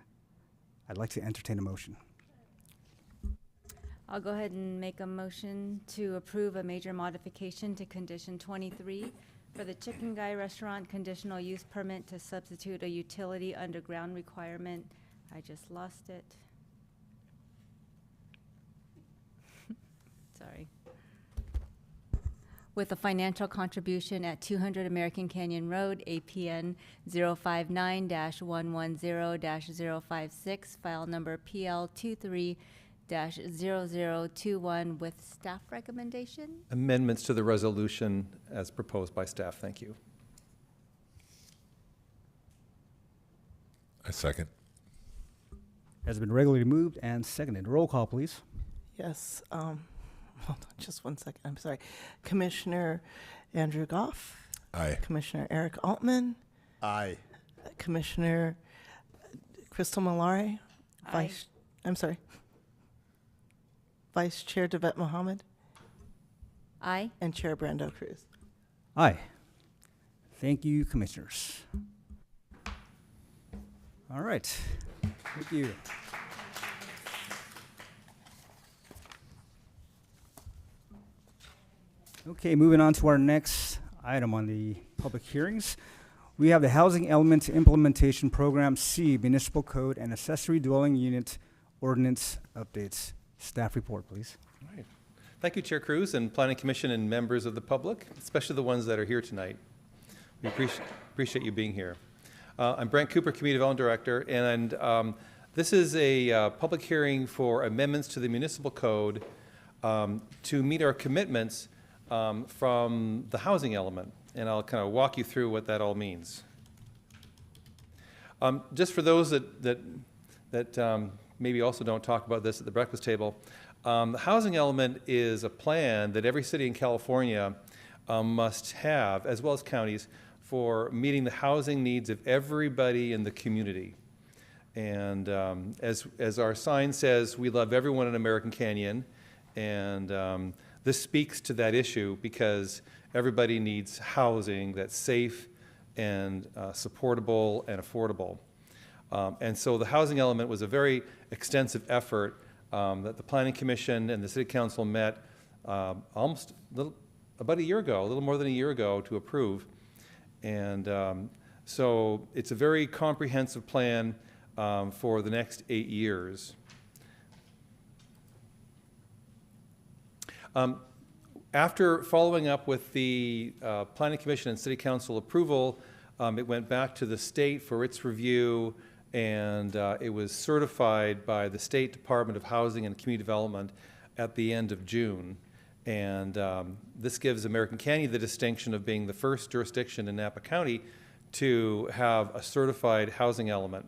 I'd like to entertain a motion. I'll go ahead and make a motion to approve a major modification to condition 23 for the Chicken Guy Restaurant conditional use permit to substitute a utility underground requirement. I just lost it. Sorry. With a financial contribution at 200 American Canyon Road, APN 059-110-056, file number PL23-0021 with staff recommendation. Amendments to the resolution as proposed by staff. Thank you. I second. Has been regularly moved and seconded. Roll call, please. Yes. Hold on just one second. I'm sorry. Commissioner Andrew Goff. Aye. Commissioner Eric Altman. Aye. Commissioner Crystal Malari. Aye. I'm sorry. Vice Chair Devet Mohammed. Aye. and Chair Brando Cruz. Aye. Thank you, commissioners. All right. Thank you. Okay, moving on to our next item on the public hearings. We have the Housing Element Implementation Program C Municipal Code and Accessory Dwelling Unit Ordinance Updates. Staff report, please. All right. Thank you, Chair Cruz and Planning Commission and members of the public, especially the ones that are here tonight. We appreciate you being here. I'm Brent Cooper, Community Development Director, and this is a public hearing for amendments to the municipal code to meet our commitments from the housing element, and I'll kind of walk you through what that all means. Just for those that maybe also don't talk about this at the breakfast table, the housing element is a plan that every city in California must have, as well as counties, for meeting the housing needs of everybody in the community. And as our sign says, we love everyone in American Canyon, and this speaks to that issue because everybody needs housing that's safe and supportable and affordable. And so the housing element was a very extensive effort that the Planning Commission and the City Council met about a year ago, a little more than a year ago, to approve. And so it's a very comprehensive plan for the next 8 years. After following up with the Planning Commission and City Council approval, it went back to the state for its review, and it was certified by the State Department of Housing and Community Development at the end of June. And this gives American Canyon the distinction of being the first jurisdiction in Napa County to have a certified housing element.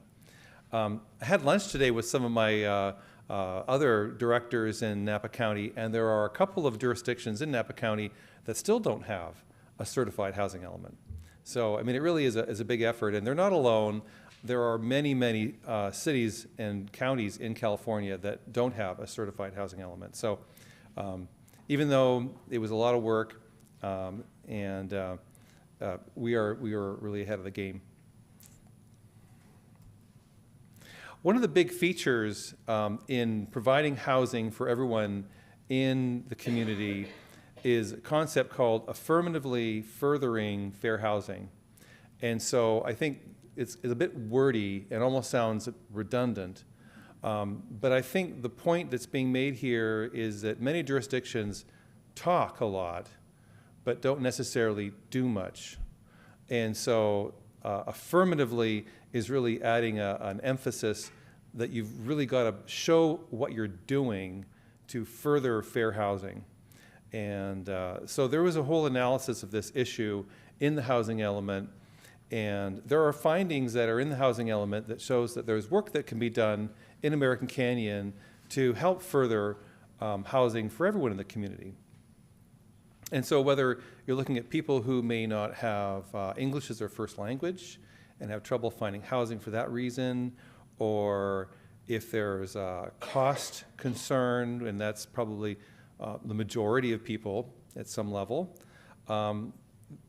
I had lunch today with some of my other directors in Napa County, and there are a couple of jurisdictions in Napa County that still don't have a certified housing element. So, I mean, it really is a big effort, and they're not alone. There are many, many cities and counties in California that don't have a certified housing element. So, even though it was a lot of work, we are really ahead of the game. One of the big features in providing housing for everyone in the community is a concept called affirmatively furthering fair housing. And so I think it's a bit wordy and almost sounds redundant. But I think the point that's being made here is that many jurisdictions talk a lot, but don't necessarily do much. And so affirmatively is really adding an emphasis that you've really got to show what you're doing to further fair housing. And so there was a whole analysis of this issue in the housing element, and there are findings that are in the housing element that shows that there's work that can be done in American Canyon to help further housing for everyone in the community. And so whether you're looking at people who may not have English as their first language and have trouble finding housing for that reason, or if there's a cost concern, and that's probably the majority of people at some level,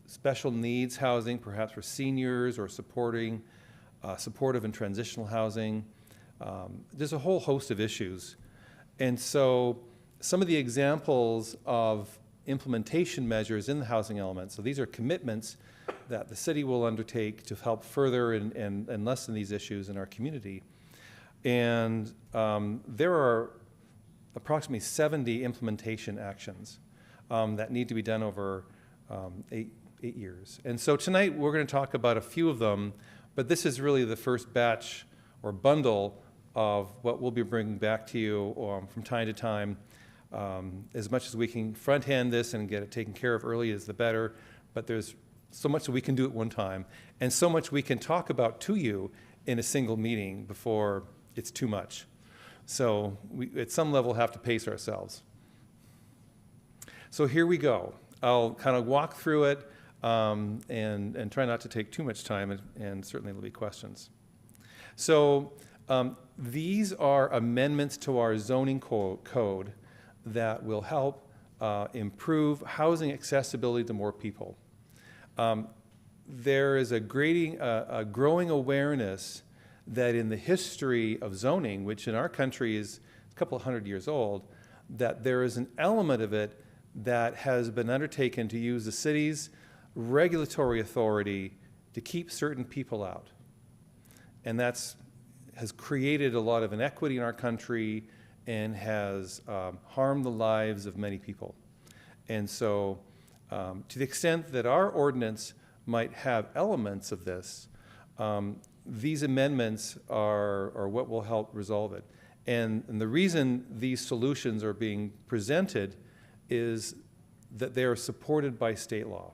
special needs housing, perhaps for seniors, or supportive and transitional housing. There's a whole host of issues. And so some of the examples of implementation measures in the housing element, so these are commitments that the city will undertake to help further and lessen these issues in our community. And there are approximately 70 implementation actions that need to be done over 8 years. And so tonight we're going to talk about a few of them, but this is really the first batch or bundle of what we'll be bringing back to you from time to time. As much as we can front-hand this and get it taken care of early is the better, but there's so much that we can do at one time, and so much we can talk about to you in a single meeting before it's too much. So we, at some level, have to pace ourselves. So here we go. I'll kind of walk through it and try not to take too much time, and certainly there'll be questions. So these are amendments to our zoning code that will help improve housing accessibility to more people. There is a growing awareness that in the history of zoning, which in our country is a couple of 100 years old, that there is an element of it that has been undertaken to use the city's regulatory authority to keep certain people out. And has created a lot of inequity in our country and has harmed the lives of many people. And so to the extent that our ordinance might have elements of this, these amendments are what will help resolve it. And the reason these solutions are being presented is that they are supported by state law.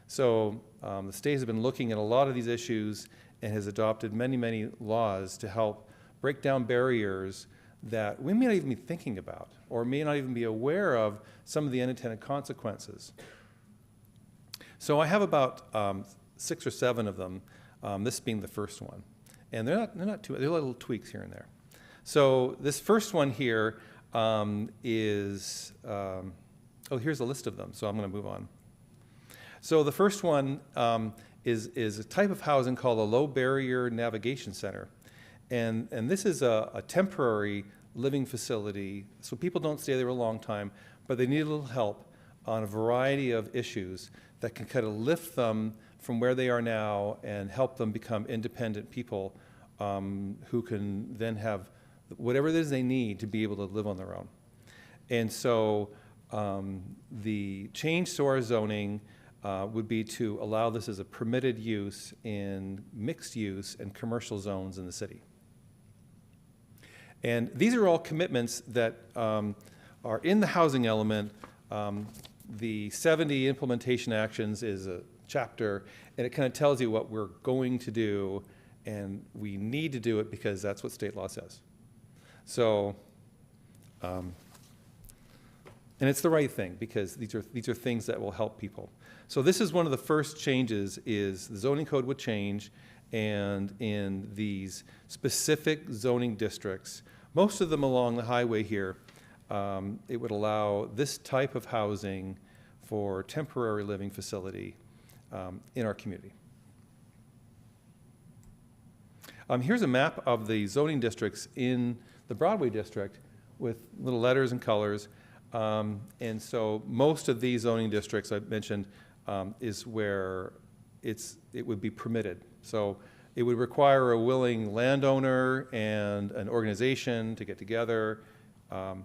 So the state has been looking at a lot of these issues and has adopted many, many laws to help break down barriers that we may not even be thinking about or may not even be aware of some of the unintended consequences. So I have about 6 or 7 of them, this being the first one. And they're not too, there are little tweaks here and there. So this first one here is, here's a list of them, so I'm going to move on. So the first one is a type of housing called a low barrier navigation center. And this is a temporary living facility, so people don't stay there a long time, but they need a little help on a variety of issues that can kind of lift them from where they are now and help them become independent people who can then have whatever it is they need to be able to live on their own. And so the change to our zoning would be to allow this as a permitted use in mixed use and commercial zones in the city. And these are all commitments that are in the housing element. The 70 implementation actions is a chapter, and it kind of tells you what we're going to do, and we need to do it because that's what state law says. So, and it's the right thing because these are things that will help people. So this is one of the first changes is the zoning code would change, and in these specific zoning districts, most of them along the highway here, it would allow this type of housing for temporary living facility in our community. Here's a map of the zoning districts in the Broadway district with little letters and colors. And so most of these zoning districts I've mentioned is where it would be permitted. So it would require a willing landowner and an organization to get together, but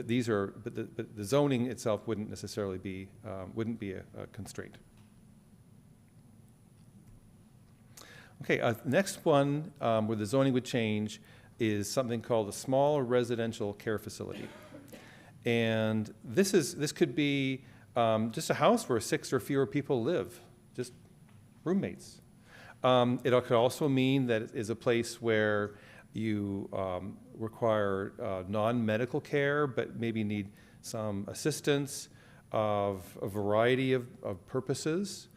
the zoning itself wouldn't necessarily be a constraint. Okay, next one where the zoning would change is something called a small residential care facility, and this could be just a house where 6 or fewer people live, just roommates. It could also mean that it is a place where you require non-medical care, but maybe need some assistance of a variety of purposes.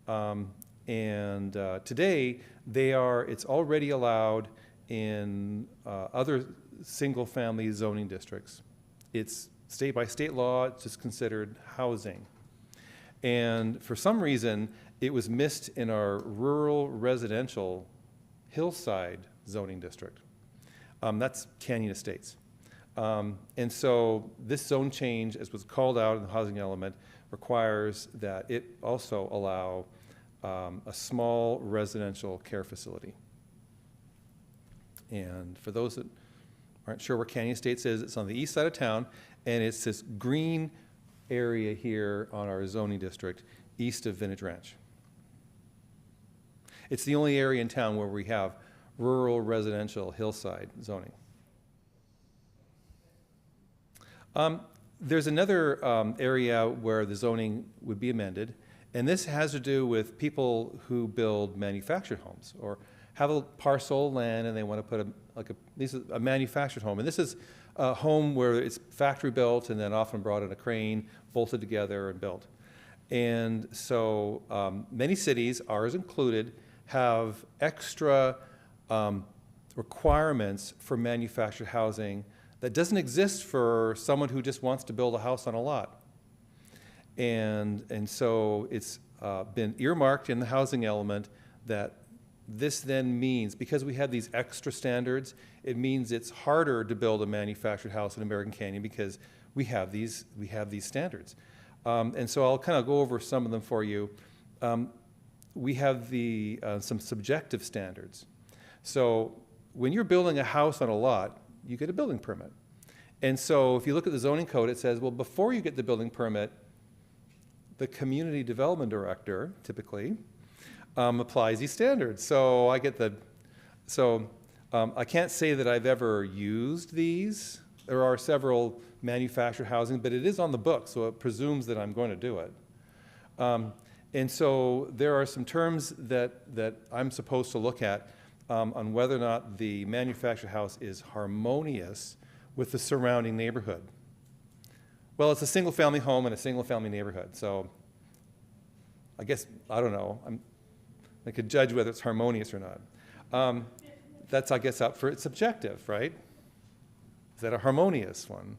And today, it's already allowed in other single-family zoning districts. It's state by state law, it's just considered housing. And for some reason, it was missed in our rural residential hillside zoning district. That's Canyon Estates. And so this zone change, as was called out in the housing element, requires that it also allow a small residential care facility. And for those that aren't sure where Canyon Estates is, it's on the east side of town, and it's this green area here on our zoning district east of Vintage Ranch. It's the only area in town where we have rural residential hillside zoning. There's another area where the zoning would be amended, and this has to do with people who build manufactured homes or have a parcel of land and they want to put this is a manufactured home. And this is a home where it's factory built and then often brought in a crane, bolted together and built. And so many cities, ours included, have extra requirements for manufactured housing that doesn't exist for someone who just wants to build a house on a lot. And so it's been earmarked in the housing element that this then means, because we have these extra standards, it means it's harder to build a manufactured house in American Canyon because we have these standards. And so I'll kind of go over some of them for you. We have some subjective standards. So when you're building a house on a lot, you get a building permit. And so if you look at the zoning code, it says, well, before you get the building permit, the community development director, typically, applies these standards. So I can't say that I've ever used these. There are several manufactured housing, but it is on the book, so it presumes that I'm going to do it. And so there are some terms that I'm supposed to look at on whether or not the manufactured house is harmonious with the surrounding neighborhood. Well, it's a single-family home in a single-family neighborhood, so I guess, I don't know. I could judge whether it's harmonious or not. That's, I guess, up for it's subjective, right? Is that a harmonious one?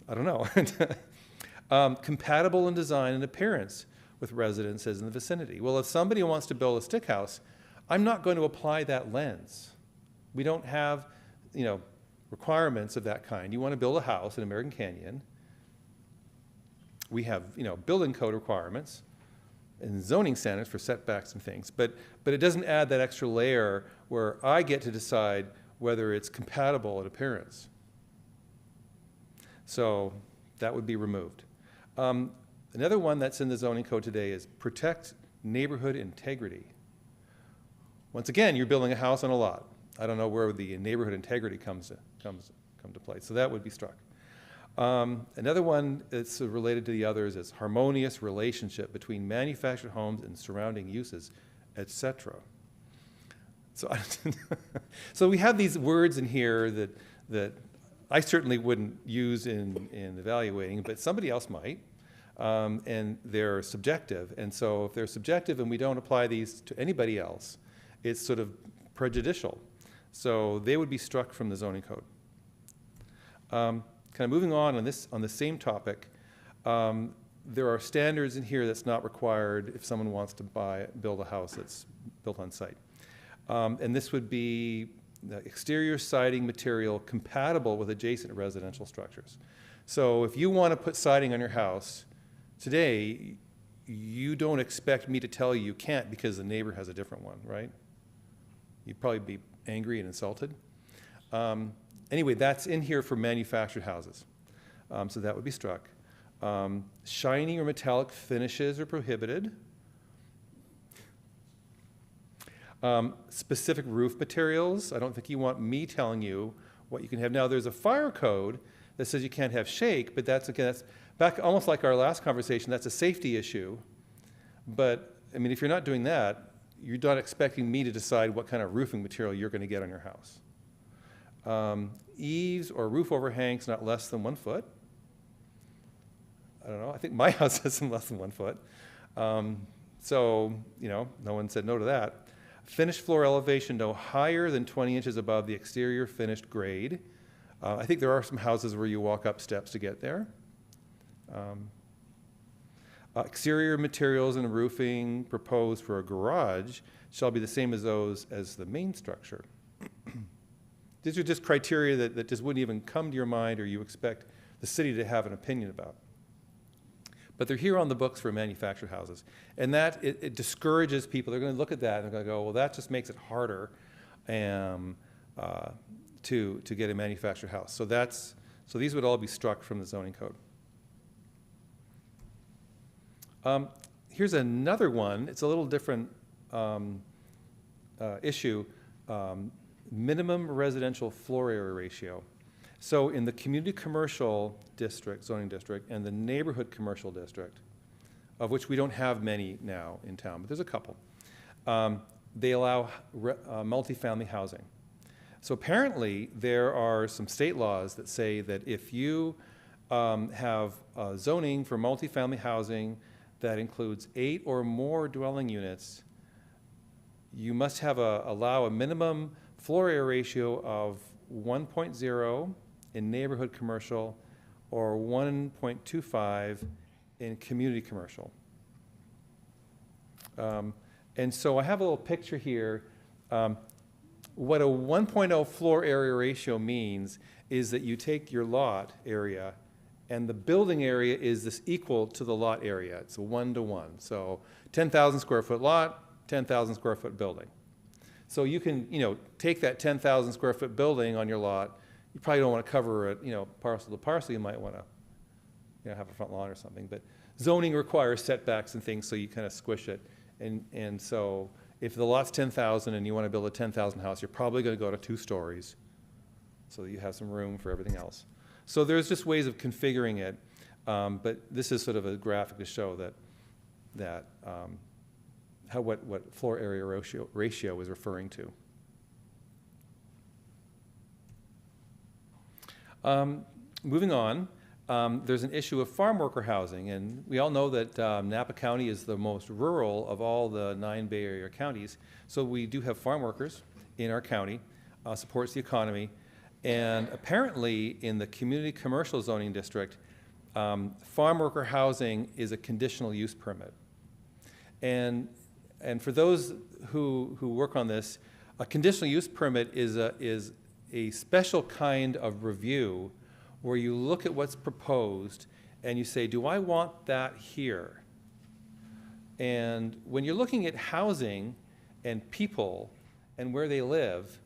I don't know. Compatible in design and appearance with residences in the vicinity. Well, if somebody wants to build a stick house, I'm not going to apply that lens. We don't have, requirements of that kind. You want to build a house in American Canyon, we have, building code requirements and zoning standards for setbacks and things, but it doesn't add that extra layer where I get to decide whether it's compatible in appearance. So that would be removed. Another one that's in the zoning code today is protect neighborhood integrity. Once again, you're building a house on a lot. I don't know where the neighborhood integrity come to play, so that would be struck. Another one that's related to the others is harmonious relationship between manufactured homes and surrounding uses, etc. So we have these words in here that I certainly wouldn't use in evaluating, but somebody else might, and they're subjective. And so if they're subjective and we don't apply these to anybody else, it's sort of prejudicial. So they would be struck from the zoning code. Kind of moving on the same topic, there are standards in here that's not required if someone wants to build a house that's built on site. And this would be the exterior siding material compatible with adjacent residential structures. So if you want to put siding on your house today, you don't expect me to tell you you can't because the neighbor has a different one, right? You'd probably be angry and insulted. Anyway, that's in here for manufactured houses. So that would be struck. Shiny or metallic finishes are prohibited. Specific roof materials, I don't think you want me telling you what you can have. Now, there's a fire code that says you can't have shake, but that's back almost like our last conversation, that's a safety issue. But, I mean, if you're not doing that, you're not expecting me to decide what kind of roofing material you're going to get on your house. Eaves or roof overhangs not less than 1 foot. I don't know, I think my house has some less than 1 foot. So, no one said no to that. Finished floor elevation no higher than 20 inches above the exterior finished grade. I think there are some houses where you walk up steps to get there. Exterior materials and roofing proposed for a garage shall be the same as those as the main structure. These are just criteria that just wouldn't even come to your mind or you expect the city to have an opinion about. But they're here on the books for manufactured houses. And that, it discourages people. They're going to look at that and they're going to go, well, that just makes it harder to get a manufactured house. So these would all be struck from the zoning code. Here's another one. It's a little different issue. Minimum residential floor area ratio. So in the community commercial district, zoning district, and the neighborhood commercial district, of which we don't have many now in town, but there's a couple, they allow multifamily housing. So apparently there are some state laws that say that if you have zoning for multifamily housing that includes 8 or more dwelling units, you must have allow a minimum floor area ratio of 1.0 in neighborhood commercial or 1.25 in community commercial. And so I have a little picture here. What a 1.0 floor area ratio means is that you take your lot area and the building area is this equal to the lot area. It's a 1-to-1. So 10,000 square foot lot, 10,000 square foot building. So you can, take that 10,000 square foot building on your lot. You probably don't want to cover it, parcel to parcel. You might want to, have a front lawn or something. But zoning requires setbacks and things, so you kind of squish it. And so if the lot's 10,000 and you want to build a 10,000 house, you're probably going to go to 2 stories so that you have some room for everything else. So there's just ways of configuring it. But this is sort of a graphic to show that what floor area ratio is referring to. Moving on, there's an issue of farm worker housing, and we all know that Napa County is the most rural of all the 9 Bay Area counties, so we do have farm workers in our county, supports the economy, and apparently in the community commercial zoning district, farm worker housing is a conditional use permit. And for those who work on this, a conditional use permit is a special kind of review where you look at what's proposed and you say, do I want that here? And when you're looking at housing and people and where they live,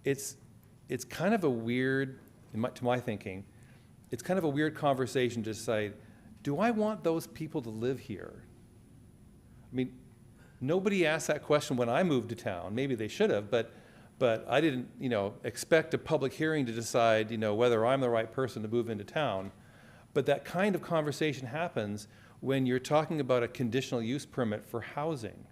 it's kind of a weird, to my thinking, it's kind of a weird conversation to decide, do I want those people to live here? I mean, nobody asked that question when I moved to town. Maybe they should have, but I didn't, expect a public hearing to decide, whether I'm the right person to move into town. But that kind of conversation happens when you're talking about a conditional use permit for housing.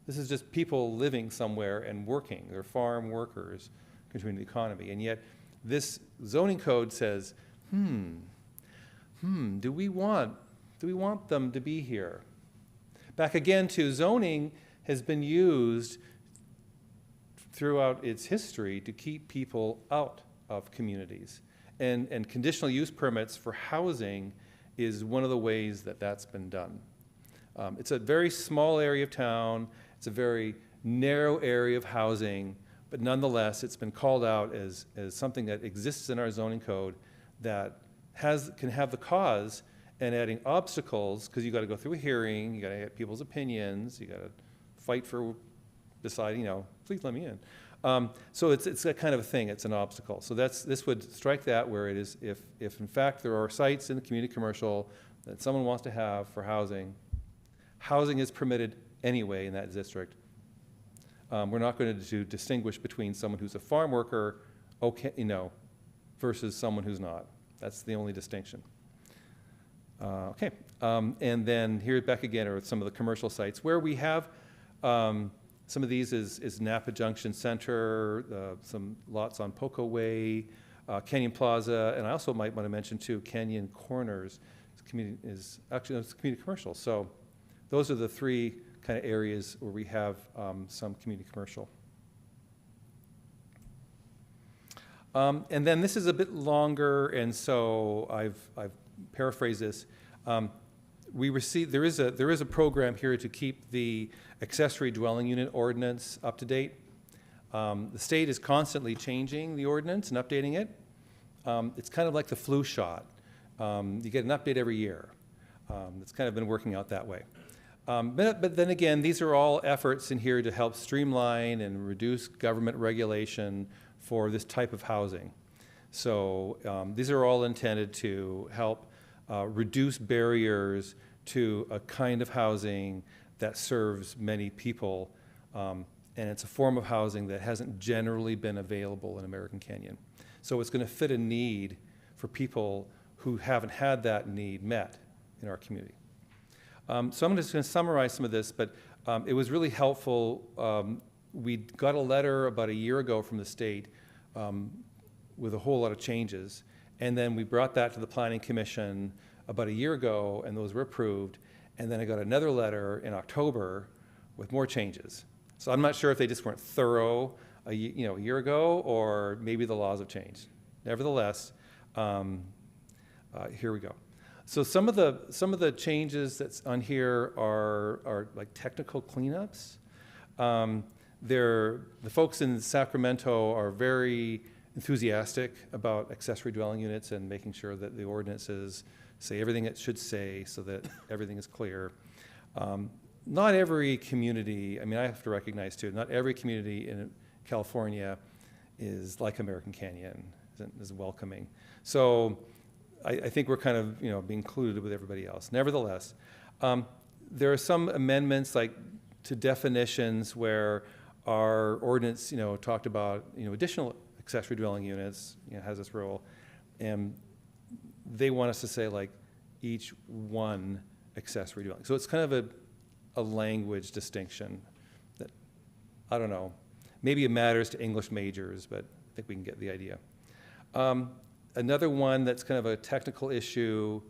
This is just people living somewhere and working. They're farm workers contributing to the economy. And yet this zoning code says, do we want them to be here? Back again to zoning has been used throughout its history to keep people out of communities. And conditional use permits for housing is one of the ways that that's been done. It's a very small area of town. It's a very narrow area of housing, but nonetheless, it's been called out as something that exists in our zoning code that can have the cause and adding obstacles, because you got to go through a hearing, you got to get people's opinions, you got to fight for deciding, please let me in. So it's that kind of a thing. It's an obstacle. So this would strike that where it is, if in fact there are sites in the community commercial that someone wants to have for housing, housing is permitted anyway in that district. We're not going to distinguish between someone who's a farm worker, versus someone who's not. That's the only distinction. Okay, and then here back again are some of the commercial sites where we have some of these is Napa Junction Center, some lots on Poco Way, Canyon Plaza, and I also might want to mention too Canyon Corners it's community commercial. So those are the 3 kind of areas where we have some community commercial. And then this is a bit longer, and so I've paraphrased this. There is a program here to keep the accessory dwelling unit ordinance up to date. The state is constantly changing the ordinance and updating it. It's kind of like the flu shot. You get an update every year. It's kind of been working out that way. But then again, these are all efforts in here to help streamline and reduce government regulation for this type of housing. So these are all intended to help reduce barriers to a kind of housing that serves many people, and it's a form of housing that hasn't generally been available in American Canyon. So it's going to fit a need for people who haven't had that need met in our community. So I'm just going to summarize some of this, but it was really helpful. We got a letter about a year ago from the state with a whole lot of changes, and then we brought that to the Planning Commission about a year ago, and those were approved. And then I got another letter in October with more changes. So I'm not sure if they just weren't thorough a year ago, or maybe the laws have changed. Nevertheless, here we go. So some of the changes that's on here are like technical cleanups. The folks in Sacramento are very enthusiastic about accessory dwelling units and making sure that the ordinances say everything it should say so that everything is clear. Not every community, I mean, I have to recognize too, not every community in California is like American Canyon, is welcoming. So I think we're kind of, being included with everybody else. Nevertheless, there are some amendments like to definitions where our ordinance, talked about, additional accessory dwelling units, has this rule, and they want us to say like each one accessory dwelling. So it's kind of a language distinction that, I don't know, maybe it matters to English majors, but I think we can get the idea. Another one that's kind of a technical issue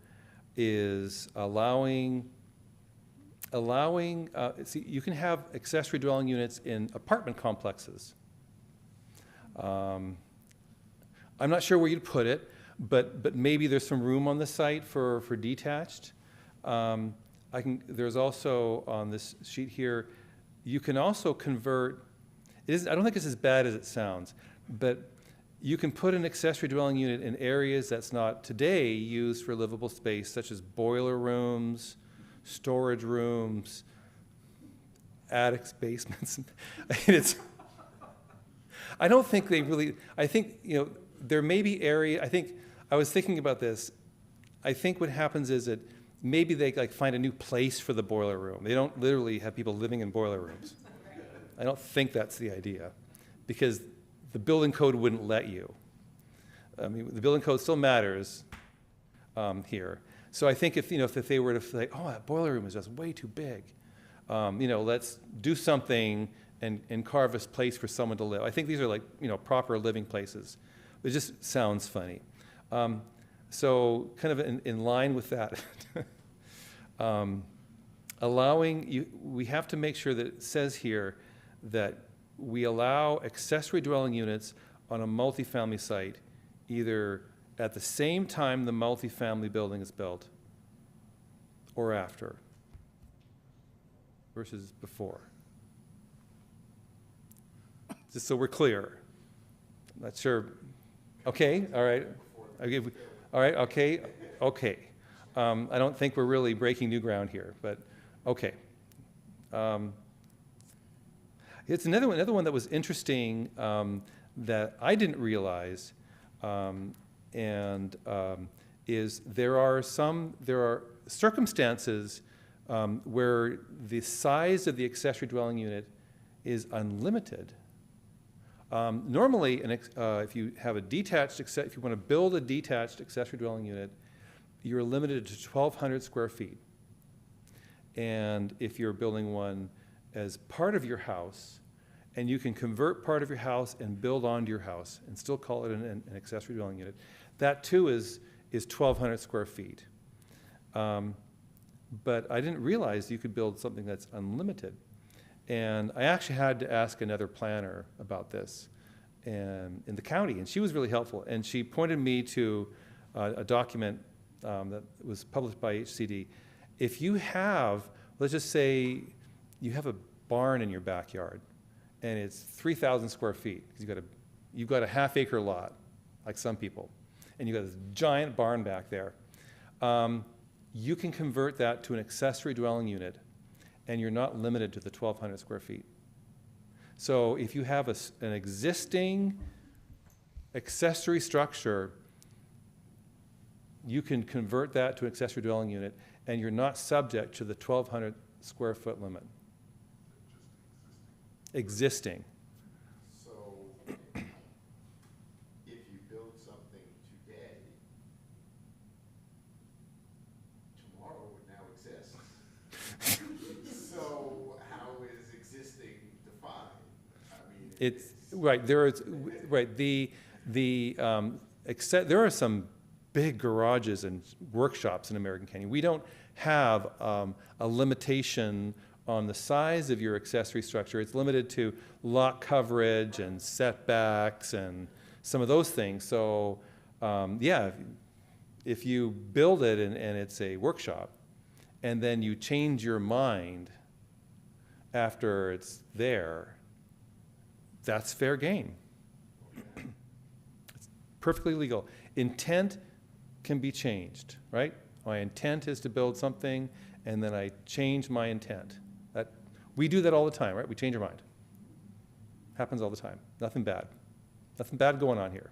is allowing, see, you can have accessory dwelling units in apartment complexes. I'm not sure where you'd put it, but maybe there's some room on the site for detached. There's also on this sheet here, you can also convert, I don't think it's as bad as it sounds, but you can put an accessory dwelling unit in areas that's not today used for livable space, such as boiler rooms, storage rooms, attics, basements. I don't think they really, I think, there may be I was thinking about this. I think what happens is that maybe they find a new place for the boiler room. They don't literally have people living in boiler rooms. I don't think that's the idea, because the building code wouldn't let you. I mean, the building code still matters here. So I think if they were to say, oh, that boiler room is just way too big, let's do something and carve a place for someone to live. I think these are proper living places. It just sounds funny. So kind of in line with that, we have to make sure that it says here that we allow accessory dwelling units on a multifamily site either at the same time the multifamily building is built or after versus before. Just so we're clear. I'm not sure. Okay, all right. All right, okay. I don't think we're really breaking new ground here, but okay. It's another one that was interesting that I didn't realize, is there are circumstances where the size of the accessory dwelling unit is unlimited. Normally, if you have if you want to build a detached accessory dwelling unit, you're limited to 1,200 square feet. And if you're building one as part of your house, and you can convert part of your house and build onto your house and still call it an accessory dwelling unit, that too is 1,200 square feet. But I didn't realize you could build something that's unlimited. And I actually had to ask another planner about this in the county, and she was really helpful. And she pointed me to a document that was published by HCD. If you have, let's just say you have a barn in your backyard, and it's 3,000 square feet, because you've got a half-acre lot, like some people, and you've got this giant barn back there. You can convert that to an accessory dwelling unit, and you're not limited to the 1,200 square feet. So if you have an existing accessory structure, you can convert that to an accessory dwelling unit, and you're not subject to the 1,200 square foot limit. Existing. So if you build something today, tomorrow would now exist. So how is existing defined? I mean, It's right. There is right. There are some big garages and workshops in American Canyon. We don't have a limitation on the size of your accessory structure. It's limited to lot coverage and setbacks and some of those things. So, yeah, if you build it and it's a workshop, and then you change your mind after it's there, that's fair game. It's perfectly legal. Intent can be changed, right? My intent is to build something, and then I change my intent. We do that all the time, right? We change our mind. Happens all the time. Nothing bad. Nothing bad going on here.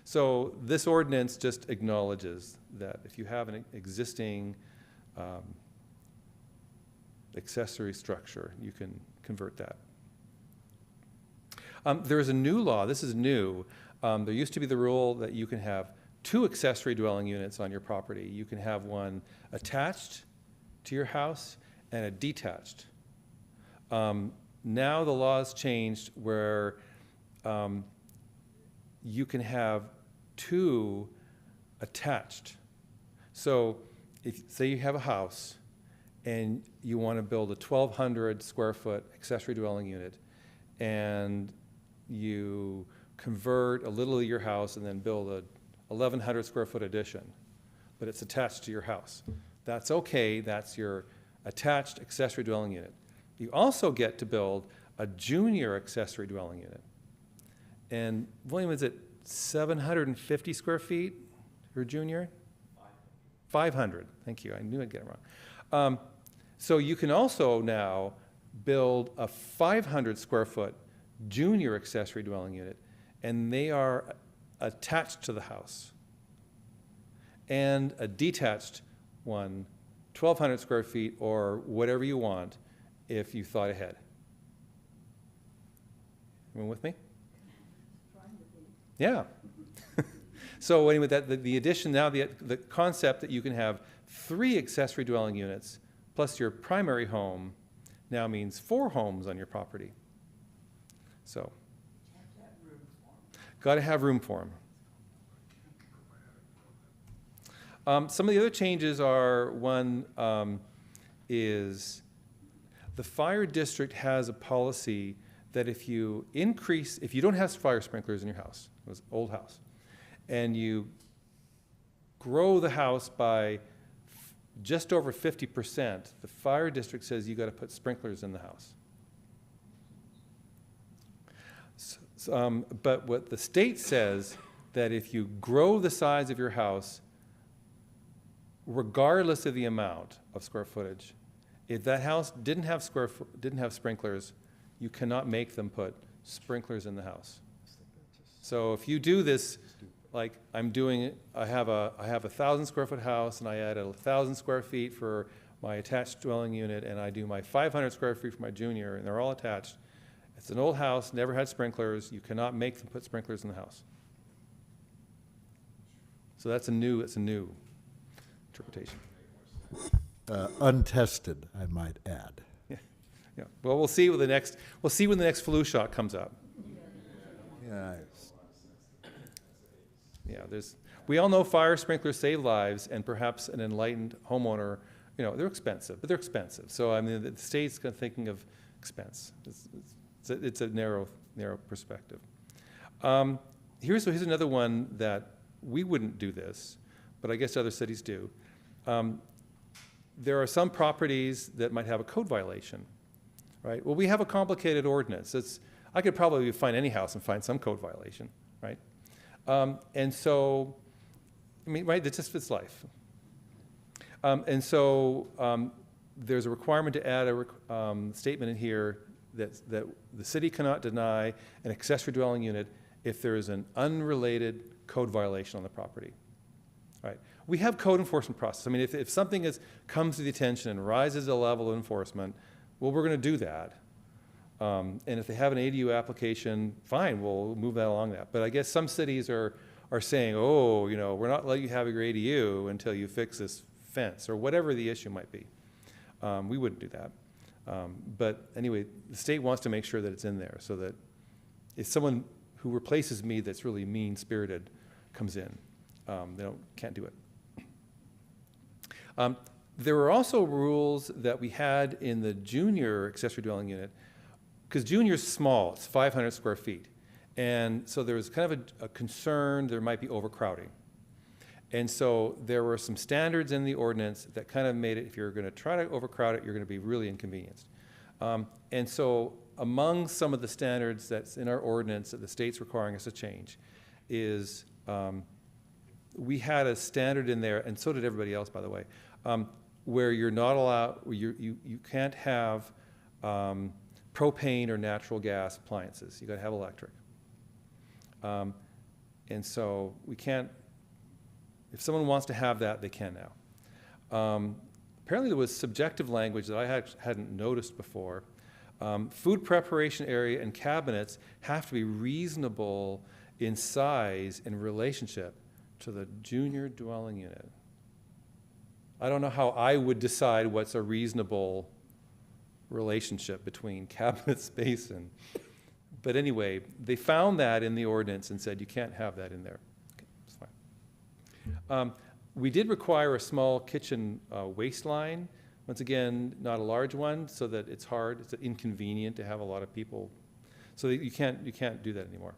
So this ordinance just acknowledges that if you have an existing accessory structure, you can convert that. There is a new law. This is new. There used to be the rule that you can have 2 accessory dwelling units on your property. You can have one attached to your house and a detached. Now the law has changed where you can have 2 attached. So if, say you have a house and you want to build a 1,200 square foot accessory dwelling unit, and you convert a little of your house and then build a 1,100 square foot addition, but it's attached to your house. That's okay, that's your attached accessory dwelling unit. You also get to build a junior accessory dwelling unit. And William, is it 750 square feet for junior? 500, thank you, I knew I'd get it wrong. So you can also now build a 500 square foot junior accessory dwelling unit, and they are attached to the house. And a detached one, 1,200 square feet or whatever you want if you thought ahead. Everyone with me? Yeah. So anyway, the addition now, the concept that you can have 3 accessory dwelling units plus your primary home now means 4 homes on your property. So, got to have room for them. Some of the other changes are, one is the fire district has a policy that if you don't have fire sprinklers in your house, it was an old house, and you grow the house by just over 50%, the fire district says you got to put sprinklers in the house. But what the state says, that if you grow the size of your house, regardless of the amount of square footage, if that house didn't have sprinklers, you cannot make them put sprinklers in the house. So if you do this, like I'm doing, I have a 1,000 square foot house, and I add 1,000 square feet for my attached dwelling unit, and I do my 500 square feet for my junior, and they're all attached. It's an old house, never had sprinklers. You cannot make them put sprinklers in the house. So it's a new interpretation. Untested, I might add. Yeah. Well, we'll see when the next flu shot comes up. Yeah. Yeah, we all know fire sprinklers save lives, and perhaps an enlightened homeowner, they're expensive, but they're expensive. So I mean, the state's kind of thinking of expense. It's a narrow perspective. Here's another one that we wouldn't do this, but I guess other cities do. There are some properties that might have a code violation, right? Well, we have a complicated ordinance. I could probably find any house and find some code violation, right? And so, I mean, right, it's life. And so there's a requirement to add a statement in here that the city cannot deny an accessory dwelling unit if there is an unrelated code violation on the property. Right. We have code enforcement process. I mean, if something comes to the attention and rises to the level of enforcement, well, we're going to do that. And if they have an ADU application, fine, we'll move that along that. But I guess some cities are saying, oh, we're not letting you have your ADU until you fix this fence, or whatever the issue might be. We wouldn't do that. But anyway, the state wants to make sure that it's in there, so that if someone who replaces me that's really mean-spirited comes in, they can't do it. There were also rules that we had in the junior accessory dwelling unit, because junior's small, it's 500 square feet. And so there was kind of a concern there might be overcrowding. And so there were some standards in the ordinance that kind of made it, if you're going to try to overcrowd it, you're going to be really inconvenienced. And so among some of the standards that's in our ordinance that the state's requiring us to change is we had a standard in there, and so did everybody else, by the way, where you're not allowed, you can't have propane or natural gas appliances. You got to have electric. And so we can't, if someone wants to have that, they can now. Apparently there was subjective language that I hadn't noticed before. Food preparation area and cabinets have to be reasonable in size and relationship to the junior dwelling unit. I don't know how I would decide what's a reasonable relationship between cabinet space and, but anyway, they found that in the ordinance and said you can't have that in there. Okay, that's fine. We did require a small kitchen waistline. Once again, not a large one, so that it's hard, it's inconvenient to have a lot of people. So that you can't do that anymore.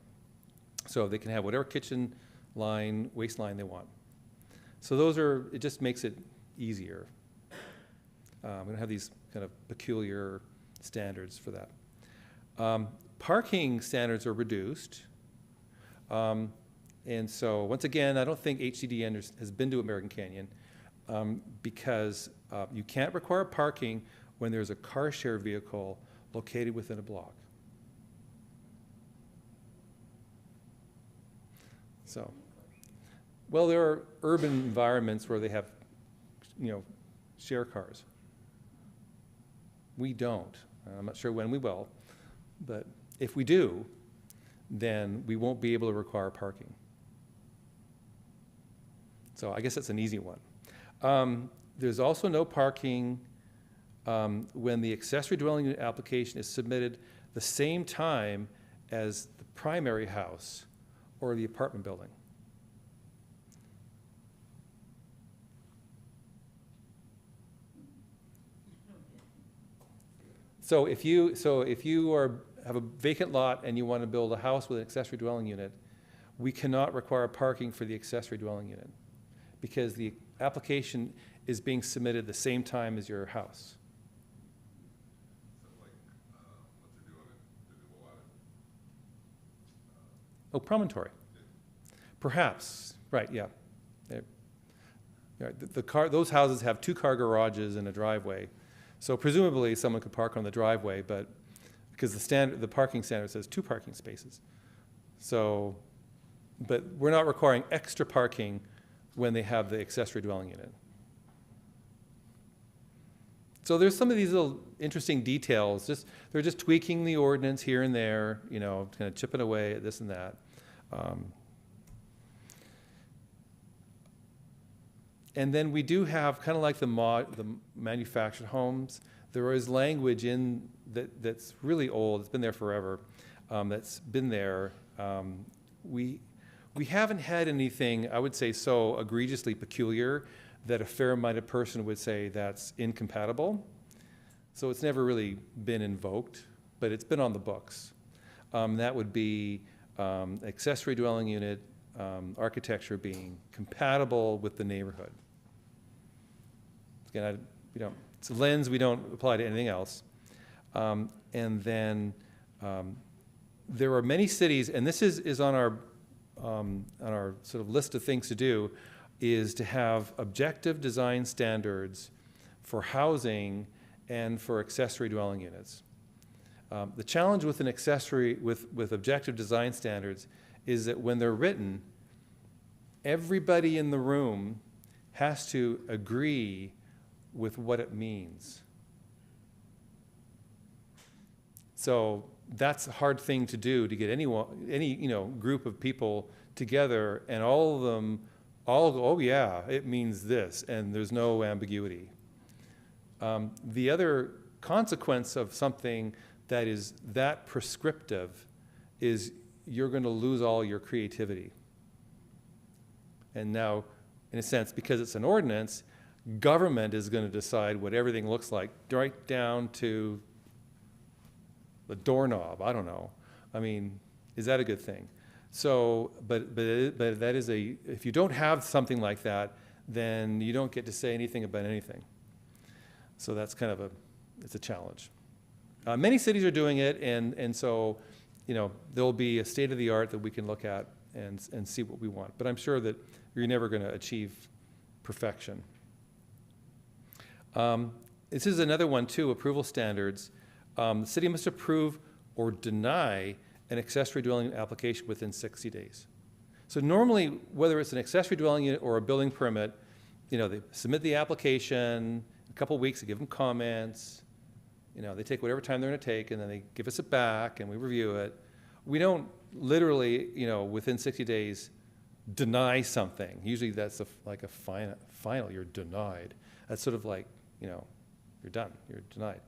So they can have whatever kitchen line, waistline they want. So those are, it just makes it easier. We don't have these kind of peculiar standards for that. Parking standards are reduced. And so once again, I don't think HCD has been to American Canyon because you can't require parking when there's a car share vehicle located within a block. So, well, there are urban environments where they have, share cars. We don't. I'm not sure when we will, but if we do, then we won't be able to require parking. So I guess that's an easy one. There's also no parking when the accessory dwelling unit application is submitted the same time as the primary house or the apartment building. So if you have a vacant lot and you want to build a house with an accessory dwelling unit, we cannot require parking for the accessory dwelling unit because the application is being submitted the same time as your house. Oh, promontory. Perhaps, right, yeah. Those houses have 2-car garages and a driveway. So presumably someone could park on the driveway, but because the parking standard says 2 parking spaces. So, but we're not requiring extra parking when they have the accessory dwelling unit. So there's some of these little interesting details. They're just tweaking the ordinance here and there, kind of chipping away at this and that. And then we do have, kind of like the manufactured homes, there is language in that's really old. It's been there forever. That's been there. We haven't had anything, I would say, so egregiously peculiar that a fair-minded person would say that's incompatible. So it's never really been invoked, but it's been on the books. That would be accessory dwelling unit architecture being compatible with the neighborhood. Again, it's a lens we don't apply to anything else. And then there are many cities, and this is on our sort of list of things to do, is to have objective design standards for housing and for accessory dwelling units. The challenge with an accessory, with objective design standards, is that when they're written, everybody in the room has to agree with what it means. So that's a hard thing to do, to get any group of people together and all of them all go, oh yeah, it means this, and there's no ambiguity. The other consequence of something that is that prescriptive is you're going to lose all your creativity. And now, in a sense, because it's an ordinance, government is going to decide what everything looks like, right down to the doorknob. I don't know. I mean, Is that a good thing? So, but that is if you don't have something like that, then you don't get to say anything about anything. So that's kind of it's a challenge. Many cities are doing it, and so, there'll be a state of the art that we can look at and see what we want. But I'm sure that you're never going to achieve perfection. This is another one too, approval standards. The city must approve or deny an accessory dwelling application within 60 days. So normally, whether it's an accessory dwelling unit or a building permit, they submit the application, a couple of weeks, they give them comments, they take whatever time they're going to take, and then they give us it back, and we review it. We don't literally, within 60 days, deny something. Usually that's like a final, you're denied. That's sort of like, you're done, you're denied.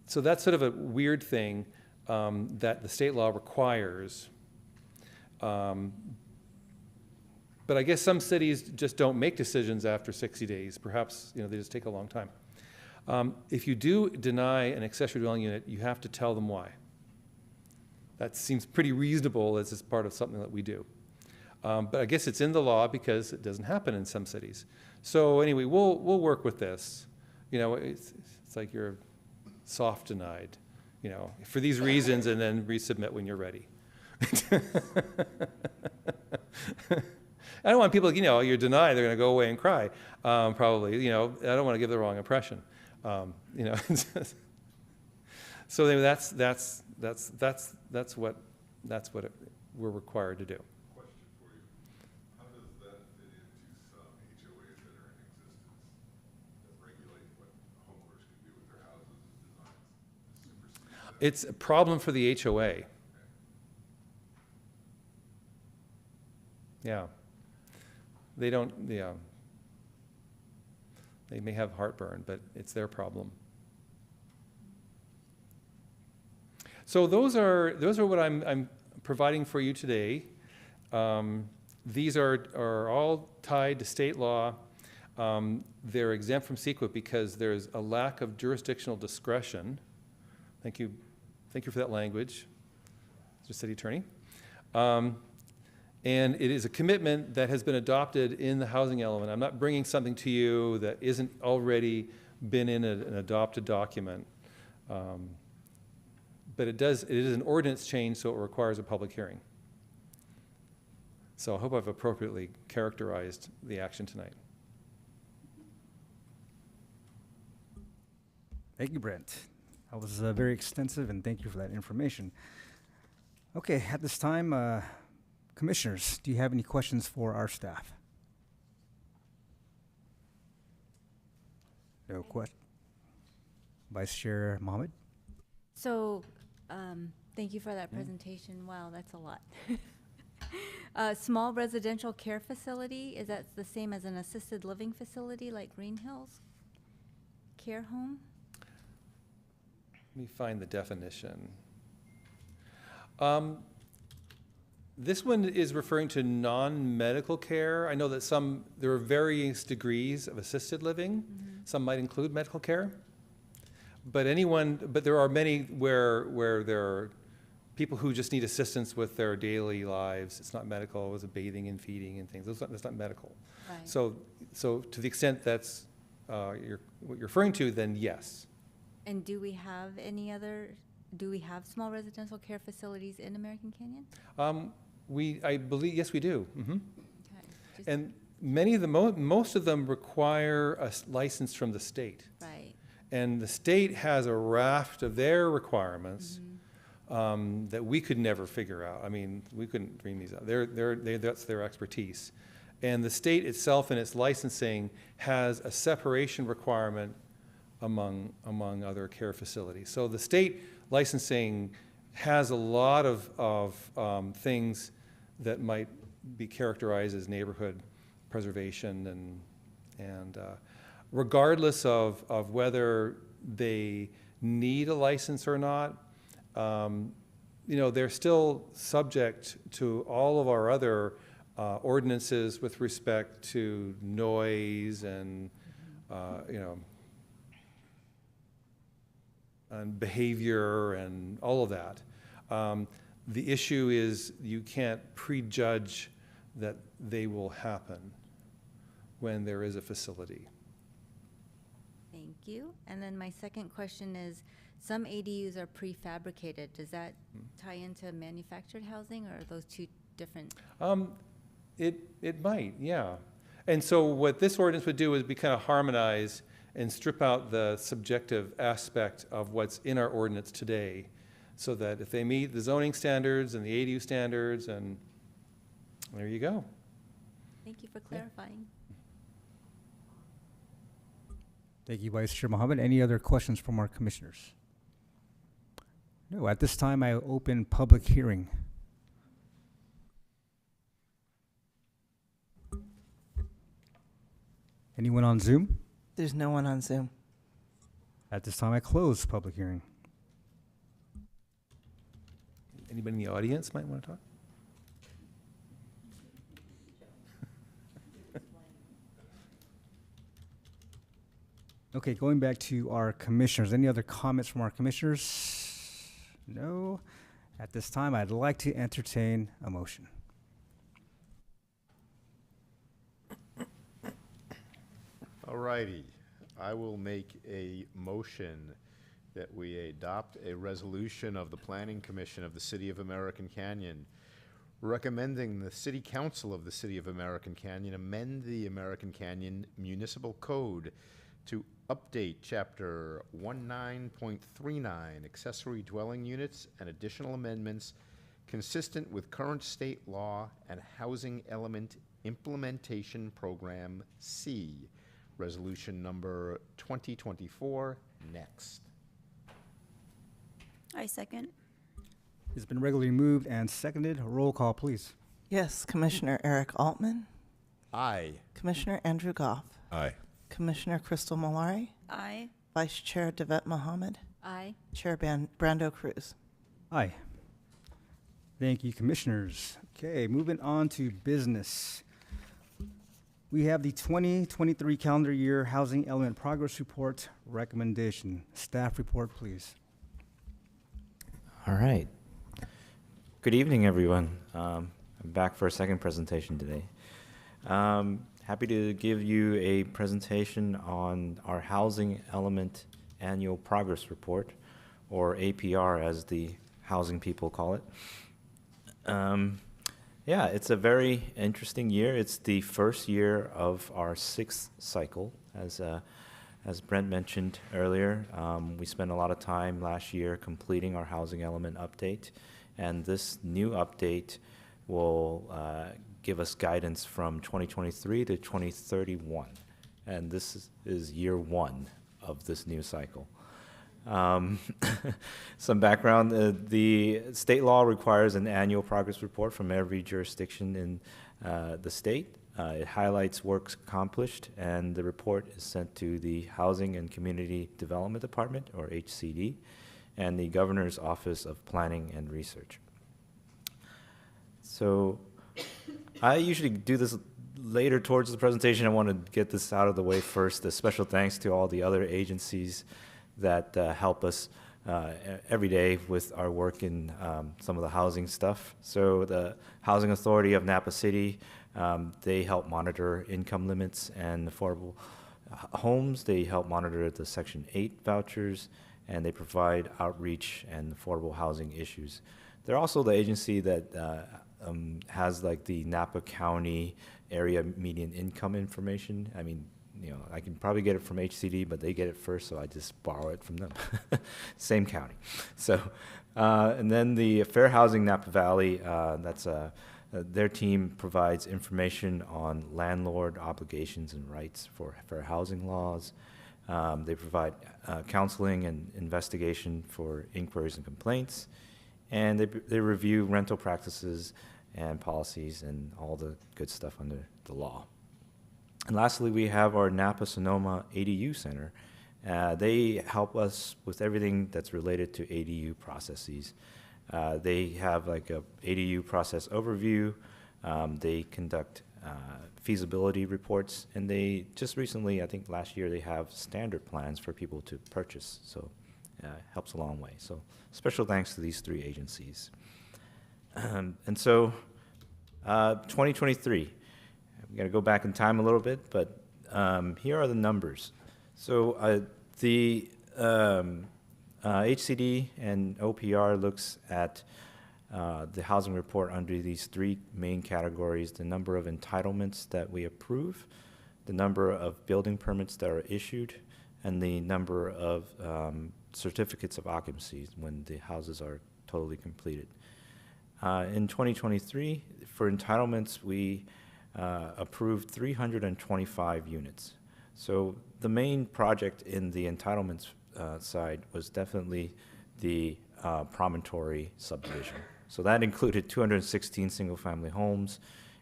So that's sort of a weird thing that the state law requires. But I guess some cities just don't make decisions after 60 days. Perhaps, they just take a long time. If you do deny an accessory dwelling unit, you have to tell them why. That seems pretty reasonable as it's part of something that we do. But I guess it's in the law because it doesn't happen in some cities. So anyway, we'll work with this. It's like you're soft denied, for these reasons, and then resubmit when you're ready. I don't want people, you're denied, they're going to go away and cry, probably. I don't want to give the wrong impression. So anyway, that's what we're required to do. Question for you. How does that fit into some HOAs that are in existence that regulate what homeowners can do with their houses and designs? It's a problem for the HOA. Yeah. They don't, they may have heartburn, but it's their problem. So those are what I'm providing for you today. These are all tied to state law. They're exempt from CEQA because there's a lack of jurisdictional discretion. Thank you for that language, Mr. City Attorney. And it is a commitment that has been adopted in the housing element. I'm not bringing something to you that isn't already been in an adopted document. But it is an ordinance change, so it requires a public hearing. So I hope I've appropriately characterized the action tonight. Thank you, Brent. That was very extensive, and thank you for that information. Okay, at this time, commissioners, do you have any questions for our staff? No question. Vice Chair Mohammed? So, thank you for that presentation. Wow, that's a lot. Small residential care facility, is that the same as an assisted living facility like Green Hills Care Home? Let me find the definition. This one is referring to non-medical care. I know that there are various degrees of assisted living. Mm-hmm. Some might include medical care. But there are many where there are people who just need assistance with their daily lives. It's not medical, it's bathing and feeding and things. That's not medical. Right. So to the extent that's what you're referring to, then yes. And do we have small residential care facilities in American Canyon? I believe, yes, we do. Mm-hmm. Okay. And many of most of them require a license from the state. Right. And the state has a raft of their requirements that we could never figure out. I mean, we couldn't dream these out. That's their expertise. And the state itself in its licensing has a separation requirement among other care facilities. So the state licensing has a lot of things that might be characterized as neighborhood preservation and regardless of whether they need a license or not, they're still subject to all of our other ordinances with respect to noise and and behavior and all of that. The issue is you can't prejudge that they will happen when there is a facility. Thank you. And then my second question is, some ADUs are prefabricated. Does that tie into manufactured housing, or are those two different? It might, yeah. And so what this ordinance would do is be kind of harmonize and strip out the subjective aspect of what's in our ordinance today, so that if they meet the zoning standards and the ADU standards, and there you go. Thank you for clarifying. Thank you, Vice Chair Mohammed. Any other questions from our commissioners? No, at this time, I open public hearing. Anyone on Zoom? There's no one on Zoom. At this time, I close public hearing. Anybody in the audience might want to talk? Okay, going back to our commissioners. Any other comments from our commissioners? No. At this time, I'd like to entertain a motion. All righty. I will make a motion that we adopt a resolution of the Planning Commission of the City of American Canyon recommending the City Council of the City of American Canyon amend the American Canyon Municipal Code to update Chapter 19.39 accessory dwelling units and additional amendments consistent with current state law and Housing Element Implementation Program C, resolution number 2024, next. I second. It's been regularly moved and seconded. Roll call, please. Yes, Commissioner Eric Altman, Aye. Commissioner Andrew Goff, Aye. Commissioner Crystal Malari, Aye. Vice Chair Devet Mohammed, Aye. Chair Brando Cruz. Aye. Thank you, commissioners. Okay, moving on to business. We have the 2023 calendar year Housing Element Progress Report recommendation. Staff report, please. All right. Good evening, everyone. I'm back for a second presentation today. Happy to give you a presentation on our Housing Element Annual Progress Report, or APR as the housing people call it. Yeah, it's a very interesting year. It's the first year of our 6th cycle. As Brent mentioned earlier, we spent a lot of time last year completing our Housing Element update, and this new update will give us guidance from 2023 to 2031, and this is year 1 of this new cycle. Some background, the state law requires an annual progress report from every jurisdiction in the state. It highlights works accomplished, and the report is sent to the Housing and Community Development Department, or HCD, and the Governor's Office of Planning and Research. So I usually do this later towards the presentation. I want to get this out of the way first. A special thanks to all the other agencies that help us every day with our work in some of the housing stuff. So the Housing Authority of Napa City, they help monitor income limits and affordable homes. They help monitor the Section 8 vouchers, and they provide outreach and affordable housing issues. They're also the agency that has like the Napa County area median income information. I mean, you know, I can probably get it from HCD, but they get it first, so I just borrow it from them. Same county. So, and then the Fair Housing Napa Valley, their team provides information on landlord obligations and rights for fair housing laws. They provide counseling and investigation for inquiries and complaints, and they review rental practices and policies and all the good stuff under the law. And lastly, we have our Napa Sonoma ADU Center. They help us with everything that's related to ADU processes. They have like a ADU process overview. They conduct feasibility reports, and they just recently, I think last year, they have standard plans for people to purchase. So, helps a long way. So special thanks to these three agencies. And so 2023, we got to go back in time a little bit, but here are the numbers. So the HCD and OPR looks at the housing report under these three main categories: the number of entitlements that we approve, the number of building permits that are issued, and the number of certificates of occupancy when the houses are totally completed. In 2023, for entitlements, we approved 325 units. So the main project in the entitlements side was definitely the Promontory subdivision. So that included 216 single-family homes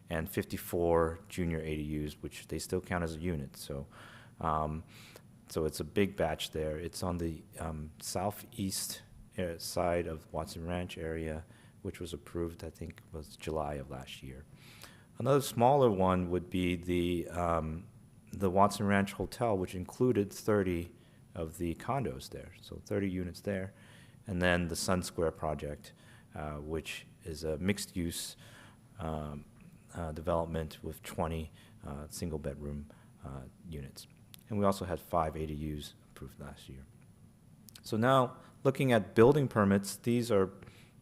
and 54 junior ADUs, which they still count as a unit. So, so it's a big batch there. It's on the southeast side of Watson Ranch area, which was approved, I think, was July of last year. Another smaller one would be the Watson Ranch Hotel, which included 30 of the condos there, so 30 units there. And then the Sun Square project, which is a mixed-use development with 20 single-bedroom units. And we also had 5 ADUs approved last year. So now, looking at building permits, these are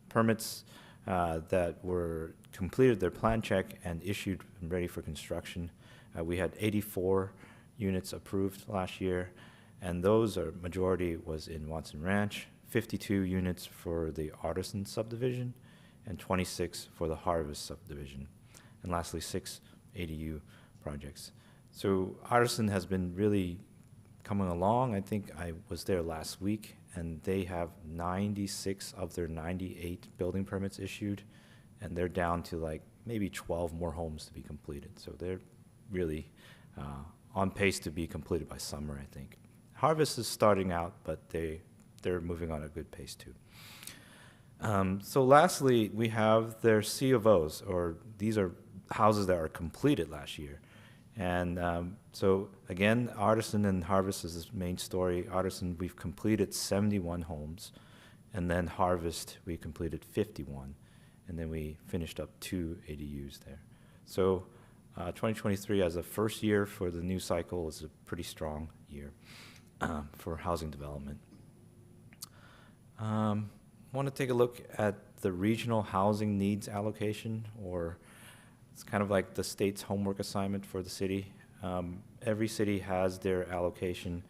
permits that were completed their plan check and issued and ready for construction. We had 84 units approved last year, and those are majority was in Watson Ranch, 52 units for the Artisan subdivision, and 26 for the Harvest subdivision, and lastly 6 ADU projects. So Artisan has been really coming along. I think I was there last week, and they have 96 of their 98 building permits issued, and they're down to like maybe 12 more homes to be completed. So they're really on pace to be completed by summer, I think. Harvest is starting out, but they're moving on a good pace too. So lastly, we have their C of Os, or these are houses that are completed last year. And so again, Artisan and Harvest is the main story. Artisan, we've completed 71 homes, and then Harvest, we completed 51, and then we finished up 2 ADUs there. So 2023 as a first year for the new cycle is a pretty strong year for housing development. I want to take a look at the regional housing needs allocation, or it's kind of like the state's homework assignment for the city. Every city has their allocation.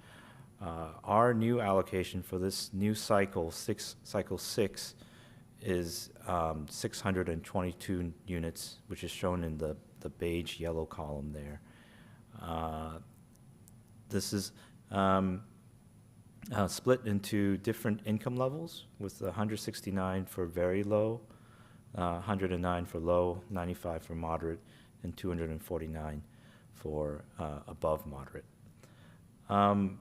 Our new allocation for this new cycle, cycle 6, is 622 units, which is shown in the beige yellow column there. This is split into different income levels, with 169 for very low, 109 for low, 95 for moderate, and 249 for above moderate.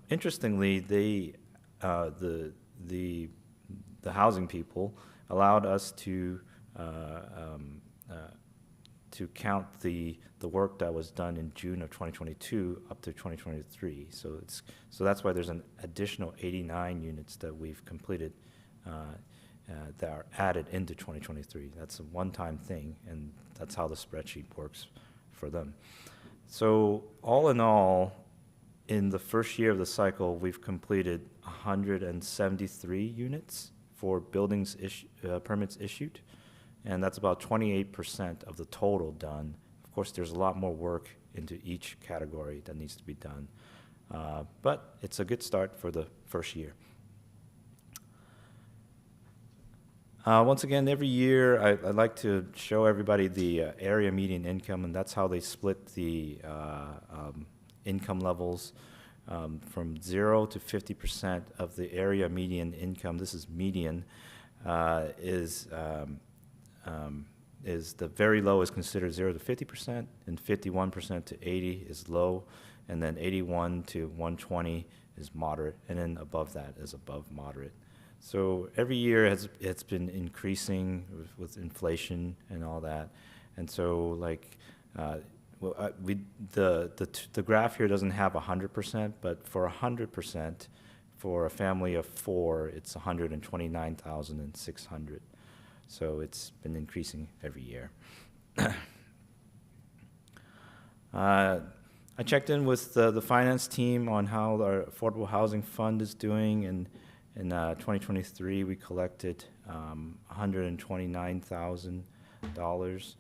Interestingly, the housing people allowed us to count the work that was done in June of 2022 up to 2023. So that's why there's an additional 89 units that we've completed that are added into 2023. That's a one-time thing, and that's how the spreadsheet works for them. So all in all, in the first year of the cycle, we've completed 173 units for buildings permits issued, and that's about 28% of the total done. Of course, there's a lot more work into each category that needs to be done, but it's a good start for the first year. Once again, every year I like to show everybody the area median income, and that's how they split the income levels from 0 to 50% of the area median income. This is median. Is the very low is considered 0 to 50%, and 51% to 80 is low, and then 81 to 120 is moderate, and then above that is above moderate. So every year it's been increasing with inflation and all that, and so like the graph here doesn't have 100%, but for 100%, For a family of 4, it's 129,600. So it's been increasing every year. I checked in with the finance team on how our Affordable Housing Fund is doing, and in 2023 we collected $129,000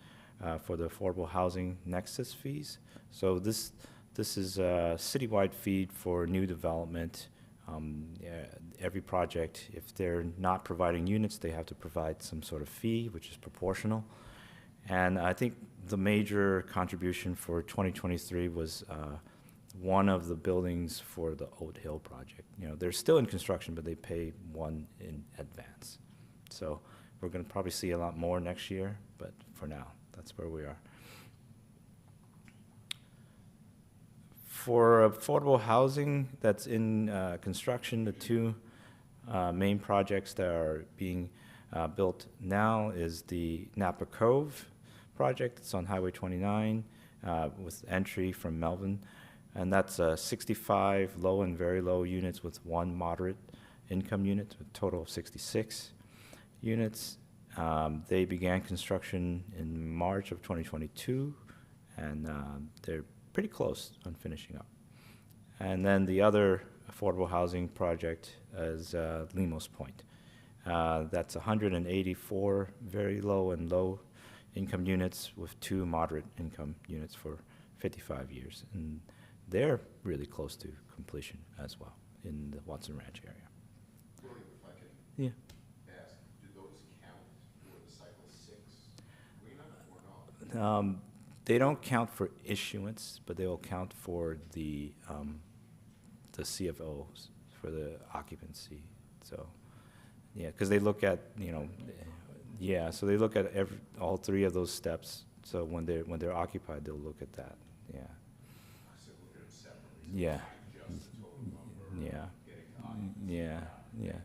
for the Affordable Housing Nexus fees. So this is a citywide fee for new development. Every project, if they're not providing units, they have to provide some sort of fee, which is proportional. And I think the major contribution for 2023 was one of the buildings for the Oat Hill project. You know, they're still in construction, but they pay one in advance. So we're going to probably see a lot more next year, but for now, that's where we are. For affordable housing that's in construction, the two main projects that are being built now is the Napa Cove project. It's on Highway 29 with entry from Melvin. And that's 65 low and very low units with one moderate income unit, a total of 66 units. They began construction in March of 2022, and they're pretty close on finishing up. And then the other affordable housing project is Lemos Point. That's 184 very low and low income units with 2 moderate income units for 55 years. And they're really close to completion as well in the Watson Ranch area. William, if I could Yeah. ask, do those count for the Cycle 6 arena or not? They don't count for issuance, but they will count for the CFOs, for the occupancy. So, yeah, because they look at, you know, yeah, so they look at all 3 of those steps. So when they're occupied, they'll look at that. Yeah. So look at them separately. Yeah. Just the total number Yeah. getting occupancy. Yeah. Yeah.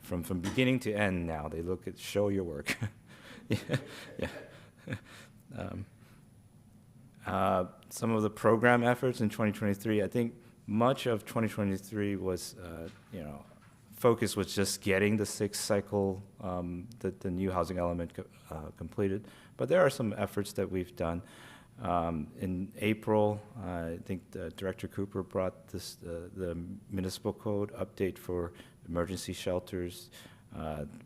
from beginning to end now, they look at, show your work. Yeah. Some of the program efforts in 2023, I think much of 2023 was, focus was just getting the 6th cycle, the new housing element completed. But there are some efforts that we've done. In April, I think Director Cooper brought the municipal code update for emergency shelters,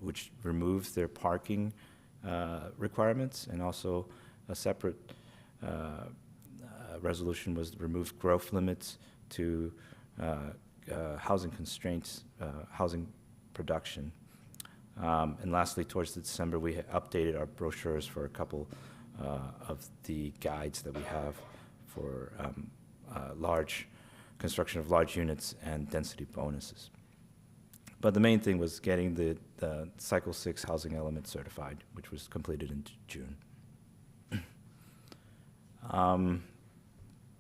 which removed their parking requirements, and also a separate resolution was remove growth limits to housing constraints, housing production. And lastly, towards December, we updated our brochures for a couple of the guides that we have for large construction of large units and density bonuses. But the main thing was getting the Cycle 6 housing element certified, which was completed in June.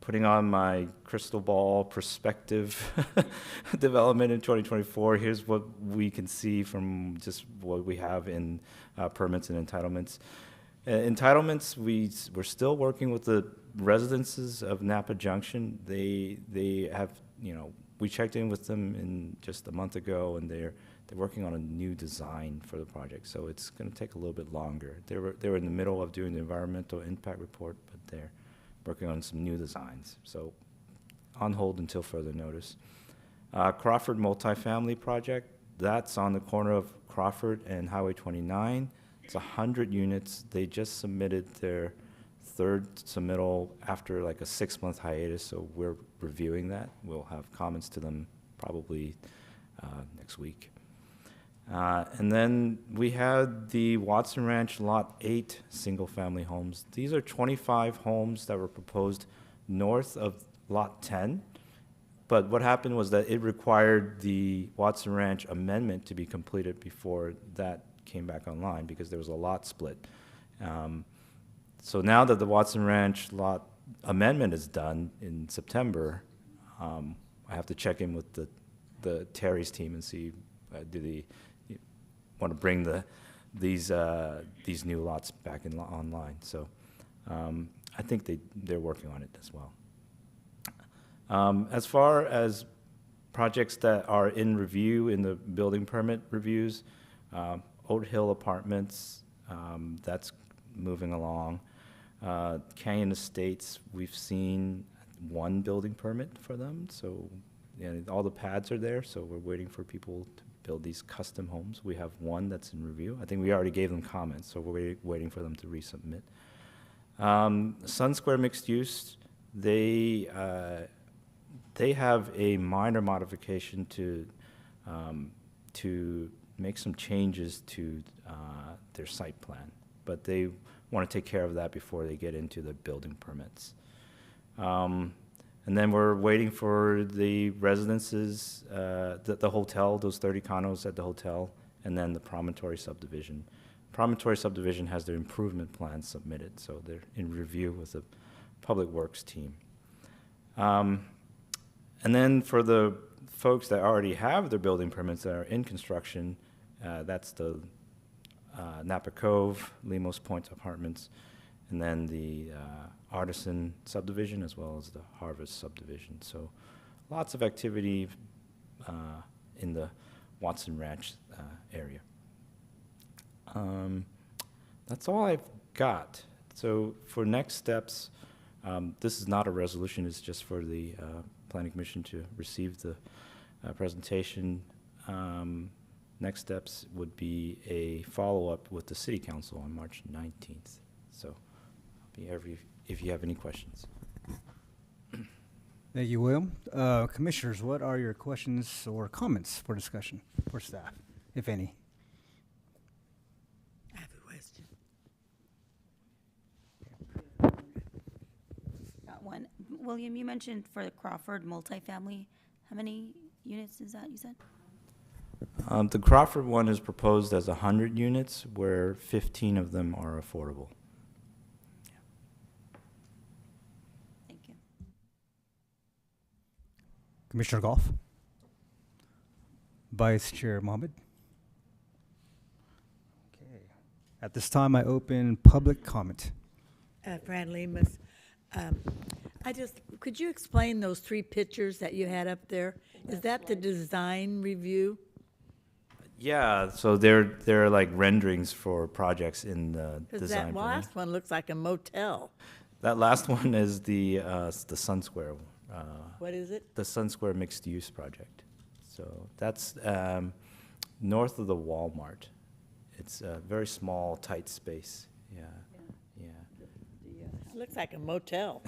Putting on my crystal ball perspective development in 2024, here's what we can see from just what we have in permits and entitlements. Entitlements, we're still working with the residences of Napa Junction. They have, we checked in with them in just a month ago, and they're working on a new design for the project. So it's going to take a little bit longer. They were in the middle of doing the environmental impact report, but they're working on some new designs. So on hold until further notice. Crawford Multifamily Project, that's on the corner of Crawford and Highway 29. It's 100 units. They just submitted their 3rd submittal after like a 6-month hiatus, so we're reviewing that. We'll have comments to them probably next week. And then we had the Watson Ranch Lot 8 single-family homes. These are 25 homes that were proposed north of Lot 10. But what happened was that it required the Watson Ranch amendment to be completed before that came back online because there was a lot split. So now that the Watson Ranch lot amendment is done in September, I have to check in with the Terry's team and see do they want to bring these new lots back online. So I think they're working on it as well. As far as projects that are in review in the building permit reviews, Oat Hill Apartments, that's moving along. Canyon Estates, we've seen one building permit for them, so all the pads are there, so we're waiting for people to build these custom homes. We have one that's in review. I think we already gave them comments, so we're waiting for them to resubmit. Sun Square Mixed Use, they have a minor modification to make some changes to their site plan, but they want to take care of that before they get into the building permits. And then we're waiting for the residences, the hotel, those 30 condos at the hotel, and then the Promontory subdivision. Promontory subdivision has their improvement plans submitted, so they're in review with the Public Works team. And then for the folks that already have their building permits that are in construction, that's the Napa Cove, Lemos Point Apartments, and then the Artisan subdivision as well as the Harvest subdivision. So lots of activity in the Watson Ranch area. That's all I've got. So for next steps, this is not a resolution, it's just for the Planning Commission to receive the presentation. Next steps would be a follow-up with the City Council on March 19th. So I'll be here if you have any questions. Thank you, William. Commissioners, what are your questions or comments for discussion for staff, if any? I have a question. Got one. William, you mentioned for the Crawford multifamily, how many units is that, you said? The Crawford one is proposed as 100 units, where 15 of them are affordable. Thank you. Commissioner Goff? Vice Chair Mohammed? Okay. At this time, I open public comment. Fran Lemus. Could you explain those three pictures that you had up there? Is that the design review? Yeah, so they're like renderings for projects in the Because design. that last one looks like a motel. That last one is the Sun Square. What is it? The Sun Square Mixed Use Project. So that's north of the Walmart. It's a very small, tight space. Yeah. It looks like a motel.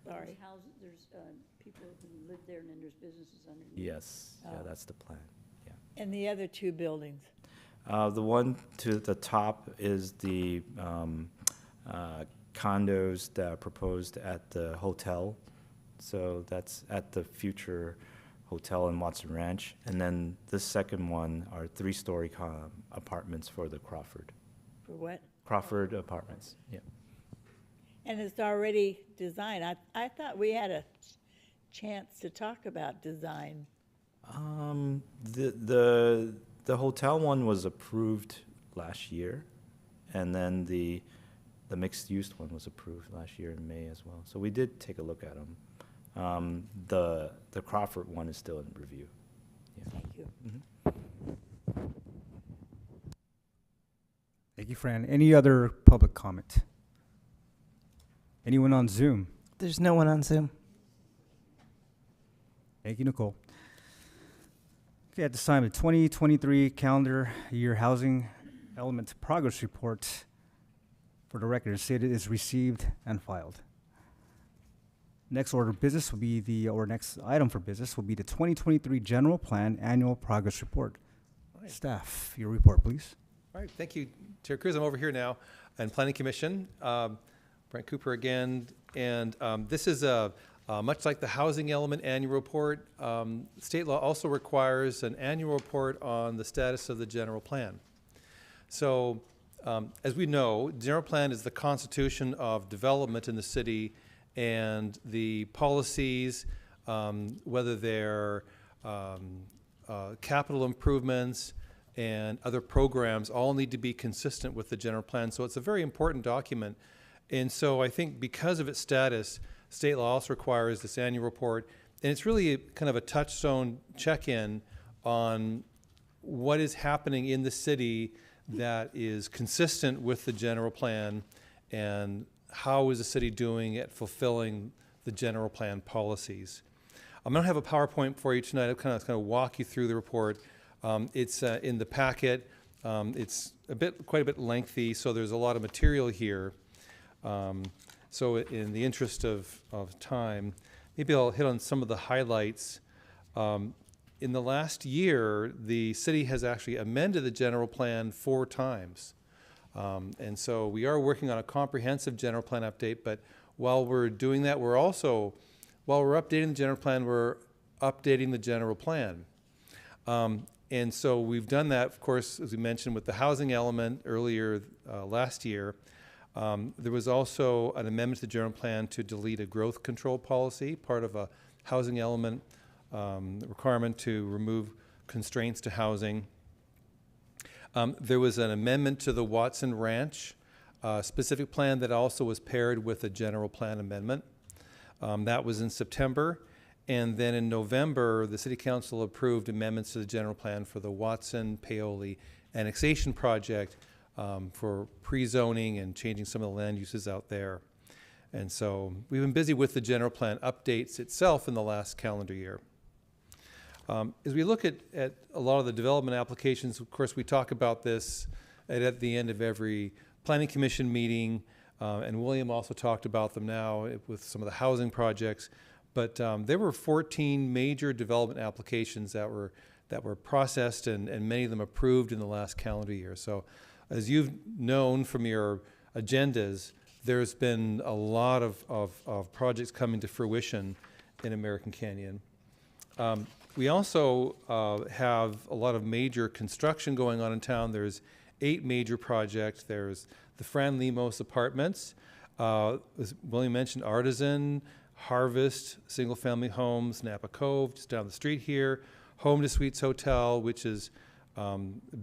Sorry. Houses, there's people who live there and then there's businesses underneath. Yes, yeah, Oh. that's the plan. Yeah. And the other two buildings? The one to the top is the condos that are proposed at the hotel. So that's at the future hotel in Watson Ranch. And then the second one are 3-story apartments for the Crawford. For what? Crawford Apartments, yeah. And it's already designed. I thought we had a chance to talk about design. The hotel one was approved last year, and then the mixed-use one was approved last year in May as well. So we did take a look at them. The Crawford one is still in review. Yeah. Thank you. Mhm. Thank you, Fran. Any other public comment? Anyone on Zoom? There's no one on Zoom. Thank you, Nicole. Okay, at this time, the 2023 calendar year housing element progress report for the record stated is received and filed. Next order of business will be next item for business will be the 2023 general plan annual progress report. Right. Staff, your report, please. All right, thank you, Chair Cruz. I'm over here now, and Planning Commission. Brent Cooper again, and this is much like the housing element annual report. State law also requires an annual report on the status of the general plan. So, as we know, general plan is the constitution of development in the city, and the policies, whether they're capital improvements and other programs, all need to be consistent with the general plan. So it's a very important document. And so I think because of its status, state law also requires this annual report. And it's really kind of a touchstone check-in on what is happening in the city that is consistent with the general plan, and how is the city doing at fulfilling the general plan policies. I'm going to have a PowerPoint for you tonight. I'm kind of walk you through the report. It's in the packet. It's quite a bit lengthy, so there's a lot of material here. So in the interest of time, maybe I'll hit on some of the highlights. In the last year, the city has actually amended the general plan 4 times. And so we are working on a comprehensive general plan update, but while we're doing that, while we're updating the general plan, we're updating the general plan. And so we've done that, of course, as we mentioned, with the housing element earlier last year. There was also an amendment to the general plan to delete a growth control policy, part of a housing element requirement to remove constraints to housing. There was an amendment to the Watson Ranch specific plan that also was paired with a general plan amendment. That was in September. And then in November, the City Council approved amendments to the general plan for the Watson Paoli annexation project for pre-zoning and changing some of the land uses out there. And so we've been busy with the general plan updates itself in the last calendar year. As we look at a lot of the development applications, of course, we talk about this at the end of every Planning Commission meeting, and William also talked about them now with some of the housing projects. But there were 14 major development applications that were processed, and many of them approved in the last calendar year. So as you've known from your agendas, there's been a lot of projects coming to fruition in American Canyon. We also have a lot of major construction going on in town. There's 8 major projects. There's the Fran Lemos Apartments, as William mentioned, Artisan, Harvest, Single Family Homes, Napa Cove, just down the street here, Home to Suites Hotel, which is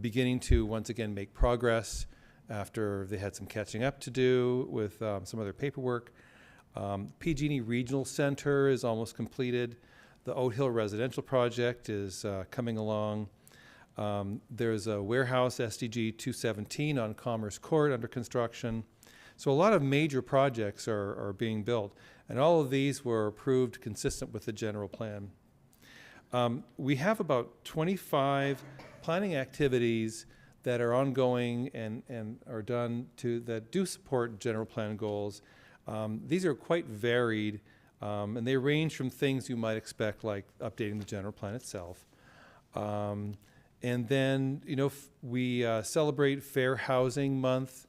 beginning to once again make progress after they had some catching up to do with some of their paperwork. PG&E Regional Center is almost completed. The Oat Hill Residential Project is coming along. There's a warehouse, SDG 217 on Commerce Court under construction. So a lot of major projects are being built, and all of these were approved consistent with the general plan. We have about 25 planning activities that are ongoing and are done that do support general plan goals. These are quite varied, and they range from things you might expect, like updating the general plan itself. And then, we celebrate Fair Housing Month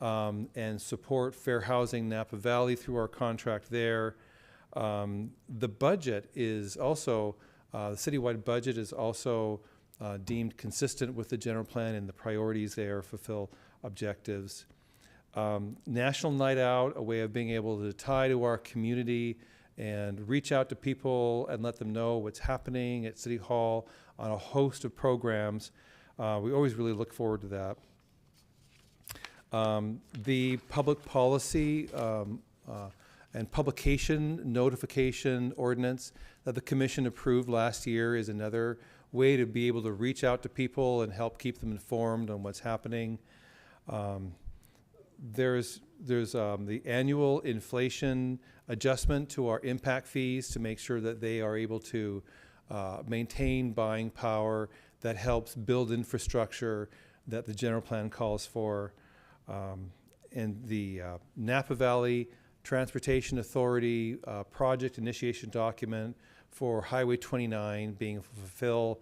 and support fair housing Napa Valley through our contract there. The budget is also, the citywide budget is also deemed consistent with the general plan, and the priorities there fulfill objectives. National Night Out, a way of being able to tie to our community and reach out to people and let them know what's happening at City Hall on a host of programs. We always really look forward to that. The public policy and publication notification ordinance that the commission approved last year is another way to be able to reach out to people and help keep them informed on what's happening. There's the annual inflation adjustment to our impact fees to make sure that they are able to maintain buying power that helps build infrastructure that the general plan calls for. And the Napa Valley Transportation Authority project initiation document for Highway 29 being fulfill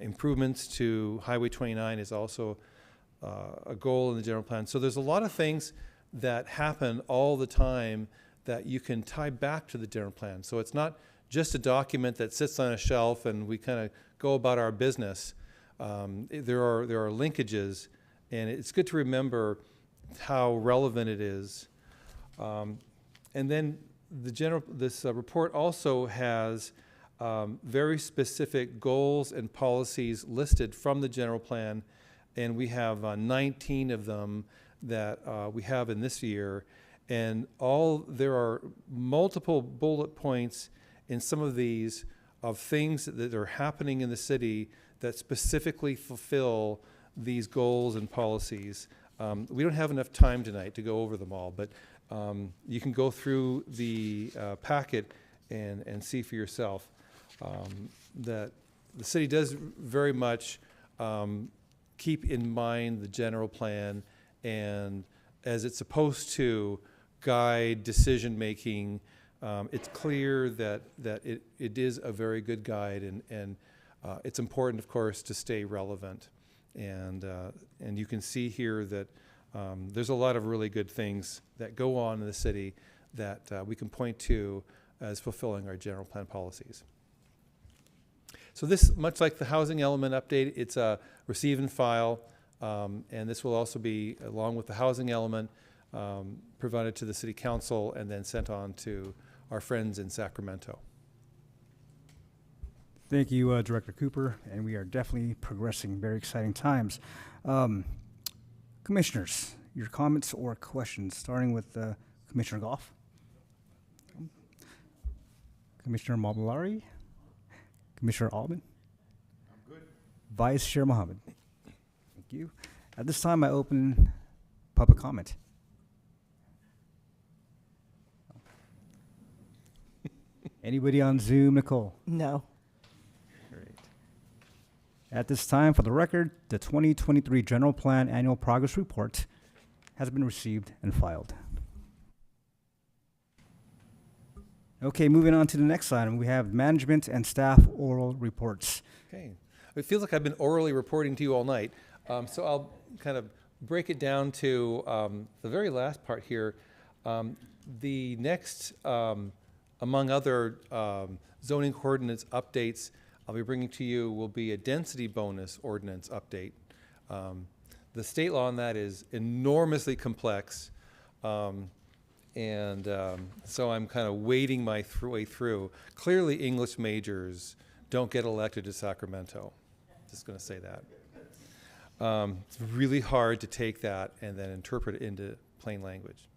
improvements to Highway 29 is also a goal in the general plan. So there's a lot of things that happen all the time that you can tie back to the general plan. So it's not just a document that sits on a shelf and we kind of go about our business. There are linkages, and it's good to remember how relevant it is. And then this report also has very specific goals and policies listed from the general plan, and we have 19 of them that we have in this year. And there are multiple bullet points in some of these of things that are happening in the city that specifically fulfill these goals and policies. We don't have enough time tonight to go over them all, but you can go through the packet and see for yourself that the city does very much keep in mind the general plan, and as it's supposed to guide decision-making. It's clear that it is a very good guide, and it's important, of course, to stay relevant. And you can see here that there's a lot of really good things that go on in the city that we can point to as fulfilling our general plan policies. So this, much like the housing element update, it's a receive and file, and this will also be, along with the housing element, provided to the city council and then sent on to our friends in Sacramento. Thank you, Director Cooper, and we are definitely progressing. Very exciting times. Commissioners, your comments or questions, starting with Commissioner Goff, Commissioner Mamalari, Commissioner Altman. I'm good. Vice Chair Mohammed. Thank you. At this time, I open public comment. Anybody on Zoom, Nicole? No. Great. At this time, for the record, the 2023 General Plan Annual Progress Report has been received and filed. Okay, moving on to the next item, we have management and staff oral reports. Okay. It feels like I've been orally reporting to you all night, so I'll kind of break it down to the very last part here. The next, among other zoning coordinates updates I'll be bringing to you will be a density bonus ordinance update. The state law on that is enormously complex, and so I'm kind of wading my way through. Clearly, English majors don't get elected to Sacramento. Just going to say that. It's really hard to take that and then interpret it into plain language.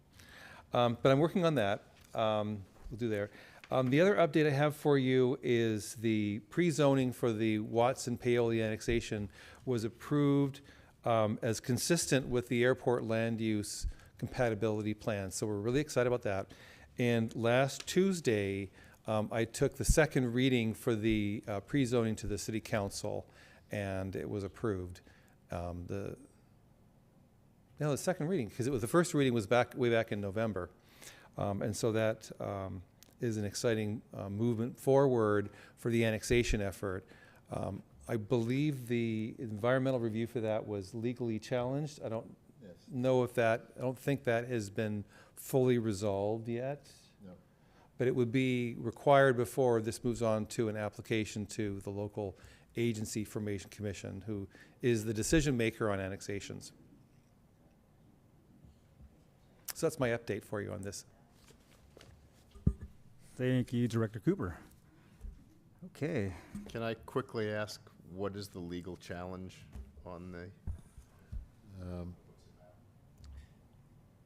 But I'm working on that. We'll do there. The other update I have for you is the pre-zoning for the Watson-Paoli annexation was approved as consistent with the airport land use compatibility plan. So we're really excited about that. And last Tuesday, I took the second reading for the pre-zoning to the city council, and it was approved. The second reading, because it was the first reading was way back in November. And so that is an exciting movement forward for the annexation effort. I believe the environmental review for that was legally challenged. I don't know if I don't think that has been fully resolved yet. No. But it would be required before this moves on to an application to the local agency formation commission, who is the decision maker on annexations. So that's my update for you on this. Thank you, Director Cooper. Okay. Can I quickly ask, what is the legal challenge on the?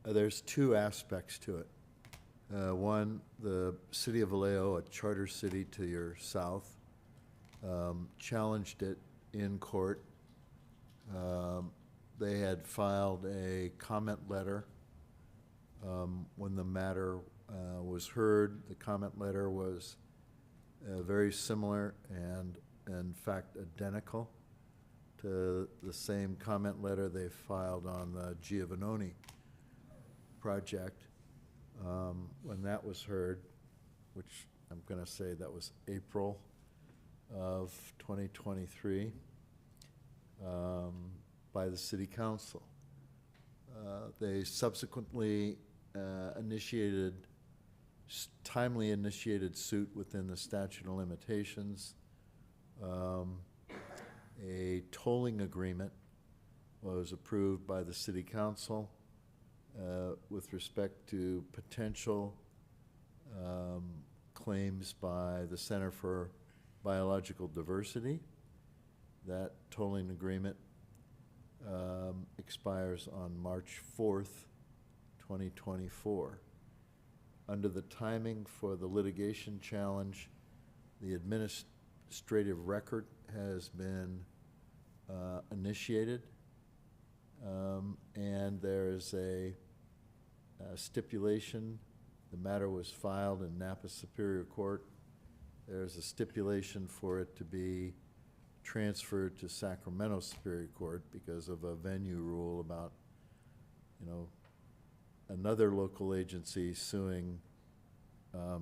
There's two aspects to it. One, the city of Vallejo, a charter city to your south, challenged it in court. They had filed a comment letter when the matter was heard. The comment letter was very similar and, in fact, identical to the same comment letter they filed on the Giovannoni project. When that was heard, which I'm going to say that was April of 2023, by the city council. They subsequently timely initiated suit within the statute of limitations. A tolling agreement was approved by the city council with respect to potential claims by the Center for Biological Diversity. That tolling agreement expires on March 4th, 2024. Under the timing for the litigation challenge, The administrative record has been initiated, and there is a stipulation. The matter was filed in Napa Superior Court. There's a stipulation for it to be transferred to Sacramento Superior Court because of a venue rule about, you know, another local agency suing a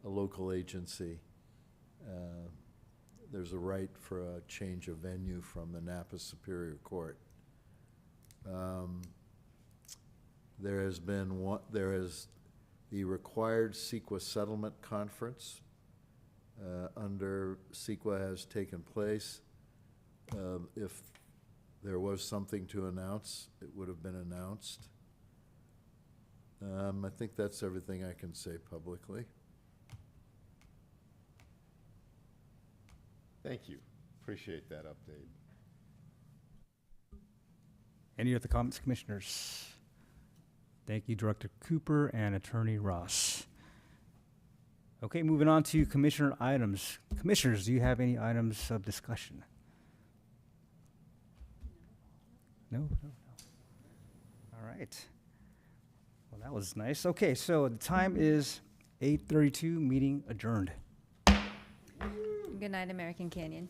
local agency. There's a right for a change of venue from the Napa Superior Court. There is the required CEQA settlement conference under CEQA has taken place. If there was something to announce, it would have been announced. I think that's everything I can say publicly. Thank you. Appreciate that update. Any other comments, commissioners? Thank you, Director Cooper and Attorney Ross. Okay, moving on to commissioner items. Commissioners, do you have any items of discussion? No. All right. Well, that was nice. Okay, so the time is 8:32, meeting adjourned. Good night, American Canyon.